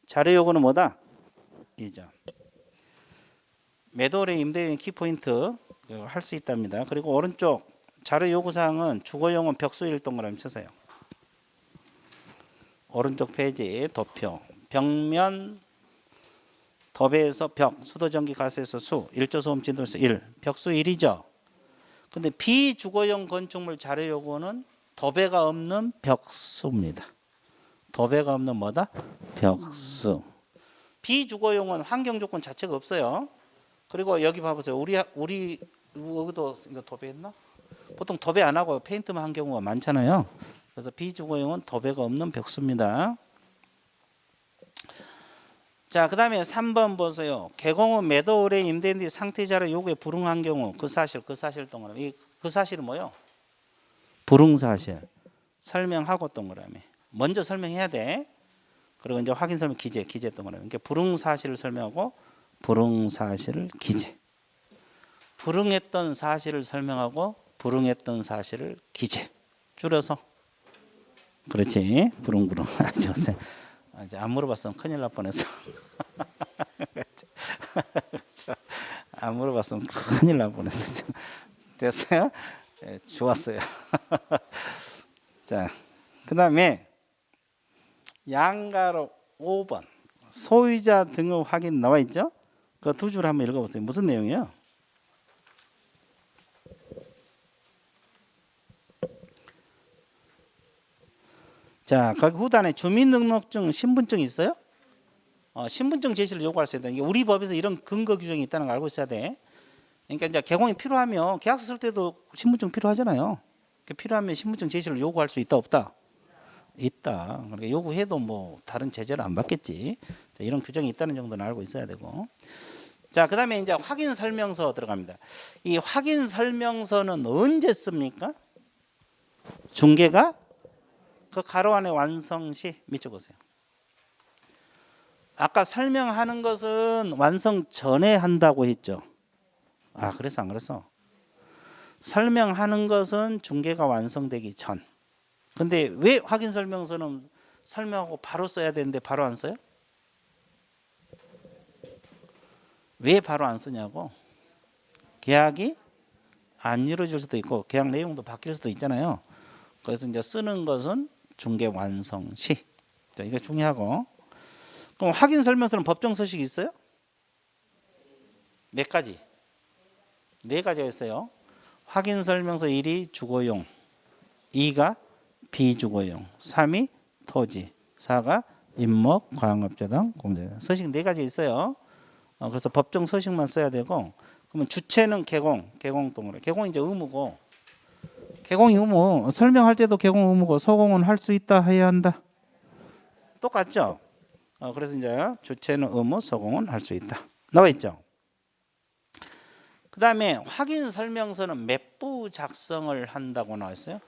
자료 요구는 뭐다? 이전. 매도 의뢰인, 임대 의뢰인 키포인트 할 수 있답니다. 그리고 오른쪽 자료 요구 사항은 주거용은 벽수일 동그라미 쳐세요. 오른쪽 페이지 도표. 벽면 덥에서 벽, 수도 전기 가스에서 수, 일조 소음 진도에서 1, 벽수 1이죠. 근데 비주거용 건축물 자료 요구는 도배가 없는 벽수입니다. 도배가 없는 뭐다? 벽수. 비주거용은 환경 조건 자체가 없어요. 그리고 여기 봐보세요. 우리 여기도 이거 도배했나? 보통 도배 안 하고 페인트만 한 경우가 많잖아요. 그래서 비주거용은 도배가 없는 벽수입니다. 자, 그 다음에 3번 보세요. 개공은 매도 의뢰 임대인 뒤 상태 자료 요구에 불응한 경우 그 사실 동그라미. 그 사실은 뭐요? 불응 사실. 설명하고 동그라미. 먼저 설명해야 돼. 그리고 이제 확인 설명 기재 동그라미. 그러니까 불응 사실을 설명하고 불응 사실을 기재. 불응했던 사실을 설명하고 불응했던 사실을 기재. 줄여서. 그렇지. 불응불응. 좋았어요. 이제 안 물어봤으면 큰일 날 뻔했어. 안 물어봤으면 큰일 날 뻔했어. 됐어요? 네, 좋았어요. 자, 그 다음에 양가로 5번 소유자 등급 확인 나와 있죠? 그 두 줄 한번 읽어보세요. 무슨 내용이에요? 자, 거기 후단에 주민등록증, 신분증 있어요? 신분증 제시를 요구할 수 있다. 이게 우리 법에서 이런 근거 규정이 있다는 걸 알고 있어야 돼. 그러니까 이제 개공이 필요하면 계약서 쓸 때도 신분증 필요하잖아요. 필요하면 신분증 제시를 요구할 수 있다, 없다? 있다. 그러니까 요구해도 뭐 다른 제재를 안 받겠지. 자, 이런 규정이 있다는 정도는 알고 있어야 되고. 자, 그다음에 이제 확인 설명서 들어갑니다. 이 확인 설명서는 언제 씁니까? 중개가 그 가로 안에 완성 시 밑줄 보세요. 아까 설명하는 것은 완성 전에 한다고 했죠. 아, 그랬어 안 그랬어? 설명하는 것은 중개가 완성되기 전. 근데 왜 확인 설명서는 설명하고 바로 써야 되는데 바로 안 써요? 왜 바로 안 쓰냐고? 계약이 안 이루어질 수도 있고 계약 내용도 바뀔 수도 있잖아요. 그래서 이제 쓰는 것은 중개 완성 시. 자, 이거 중요하고. 그럼 확인 설명서는 법정 서식이 있어요? 몇 가지? 네 가지가 있어요. 확인 설명서 1이 주거용, 2가 비주거용, 3이 토지, 4가 임목, 광업자 등 공제자. 서식 네 가지 있어요. 그래서 법정 서식만 써야 되고, 그러면 주체는 개공 동으로. 개공이 이제 의무고, 개공이 의무. 설명할 때도 개공 의무고, 소공은 할 수 있다 해야 한다. 똑같죠? 그래서 이제 주체는 의무, 소공은 할 수 있다. 나와 있죠? 그 다음에 확인 설명서는 몇 부 작성을 한다고 나왔어요?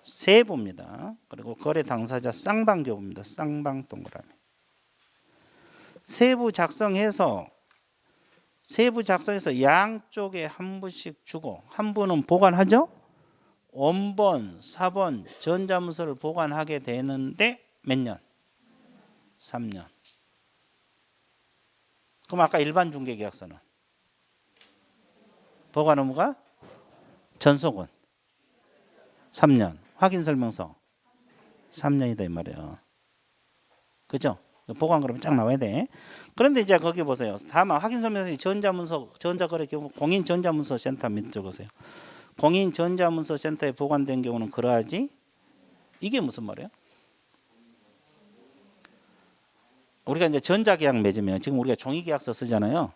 3부입니다. 그리고 거래 당사자 쌍방교부입니다. 쌍방 동그라미. 3부 작성해서 양쪽에 한 부씩 주고 한 부는 보관하죠? 원본, 사본, 전자문서를 보관하게 되는데 몇 년? 3년. 그럼 아까 일반 중개계약서는 보관 의무가 전속은 3년. 확인 설명서 3년이다 이 말이에요. 그죠? 보관 그러면 쫙 나와야 돼. 그런데 이제 거기 보세요. 다만 확인 설명서에 전자문서 전자거래 경우 공인 전자문서 센터 밑 적으세요. 공인 전자문서 센터에 보관된 경우는 그러하지. 이게 무슨 말이에요? 우리가 이제 전자계약 맺으면 지금 우리가 종이계약서 쓰잖아요.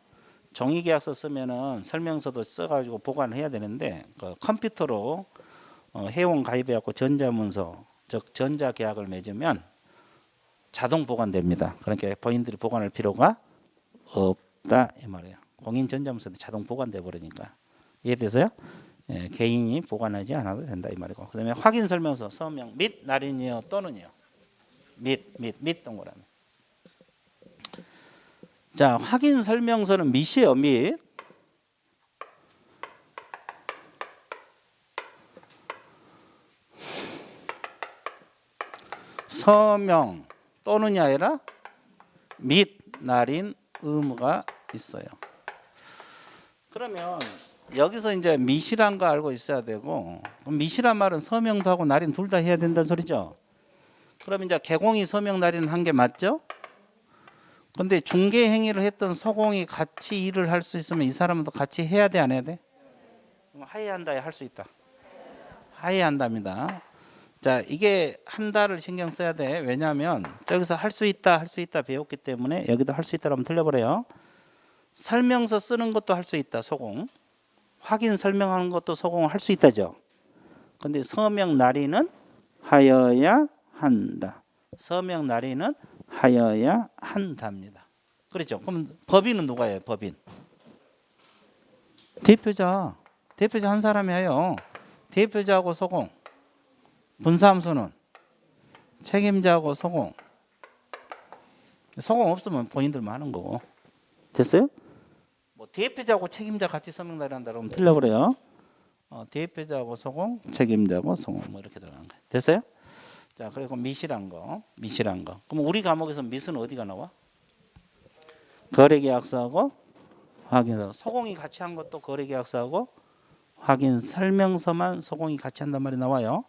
종이계약서 쓰면은 설명서도 써가지고 보관을 해야 되는데 그 컴퓨터로 회원 가입해갖고 전자문서 즉 전자계약을 맺으면 자동 보관됩니다. 그러니까 본인들이 보관할 필요가 없다 이 말이에요. 공인 전자문서도 자동 보관돼 버리니까. 이해되세요? 예, 개인이 보관하지 않아도 된다 이 말이고. 그다음에 확인 설명서 서명 및 날인이요 또는요. 및 동그라미. 자, 확인 설명서는 밋이에요. 밋. 서명 또는이 아니라 및 날인 의무가 있어요. 그러면 여기서 이제 밋이란 거 알고 있어야 되고, 밋이란 말은 서명도 하고 날인 둘 다 해야 된다는 소리죠. 그럼 이제 개공이 서명 날인은 한 게 맞죠? 근데 중개 행위를 했던 서공이 같이 일을 할 수 있으면 이 사람도 같이 해야 돼, 안 해야 돼? 하해한다에 할 수 있다. 하해한답니다. 자, 이게 한다를 신경 써야 돼. 왜냐하면 저기서 할 수 있다 배웠기 때문에 여기도 할 수 있다라면 틀려버려요. 설명서 쓰는 것도 할 수 있다, 소공. 확인 설명하는 것도 소공을 할 수 있다죠. 근데 서명 날인은 하여야 한다. 서명 날인은 하여야 한답니다. 그렇죠. 그럼 법인은 누가 해요? 법인. 대표자 한 사람이 해요. 대표자하고 소공. 분사함수는 책임자하고 소공. 소공 없으면 본인들만 하는 거고. 됐어요? 뭐 대표자하고 책임자 같이 서명 날인한다 그러면 틀려버려요. 대표자하고 소공, 책임자하고 소공 뭐 이렇게 들어가는 거예요. 됐어요? 자, 그리고 밋이란 거. 그럼 우리 과목에서 밋은 어디가 나와? 거래계약서하고 확인서. 소공이 같이 한 것도 거래계약서하고 확인 설명서만 소공이 같이 한단 말이 나와요.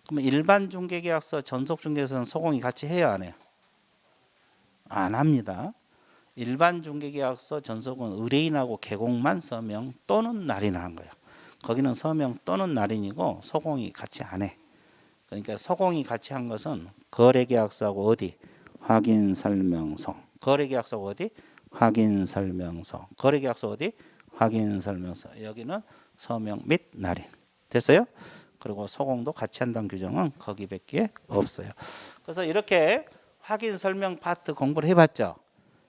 그러면 일반 중개계약서, 전속중개에서는 소공이 같이 해요, 안 해요? 안 합니다. 일반 중개계약서 전속은 의뢰인하고 개공만 서명 또는 날인하는 거예요. 거기는 서명 또는 날인이고 소공이 같이 안 해. 그러니까 소공이 같이 한 것은 거래계약서하고 어디? 확인설명서. 거래계약서하고 어디? 확인설명서. 거래계약서 어디? 확인설명서. 여기는 서명 및 날인. 됐어요? 그리고 소공도 같이 한다는 규정은 거기밖에 없어요. 그래서 이렇게 확인설명 파트 공부를 해봤죠.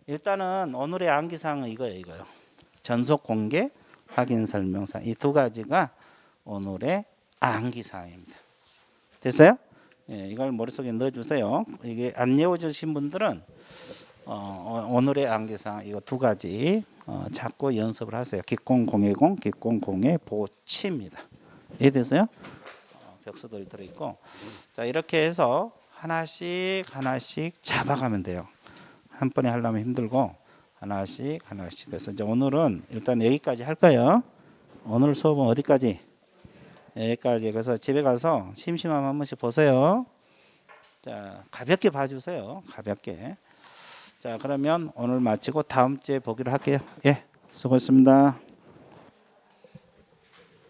일단은 오늘의 암기사항은 이거예요. 전속공개, 확인설명서. 이 두 가지가 오늘의 암기사항입니다. 됐어요? 예, 이걸 머릿속에 넣어주세요. 이게 안 외워주신 분들은 오늘의 암기사항 이거 두 가지 자꾸 연습을 하세요. 기공공예공, 기공공예 보치입니다. 이해되세요? 벽서들이 들어있고, 자 이렇게 해서 하나씩 잡아가면 돼요. 한 번에 하려면 힘들고 하나씩. 그래서 이제 오늘은 일단 여기까지 할 거예요. 오늘 수업은 어디까지? 여기까지. 그래서 집에 가서 심심하면 한 번씩 보세요. 자, 가볍게 봐주세요. 가볍게. 자, 그러면 오늘 마치고 다음 주에 보기로 할게요. 예, 수고했습니다.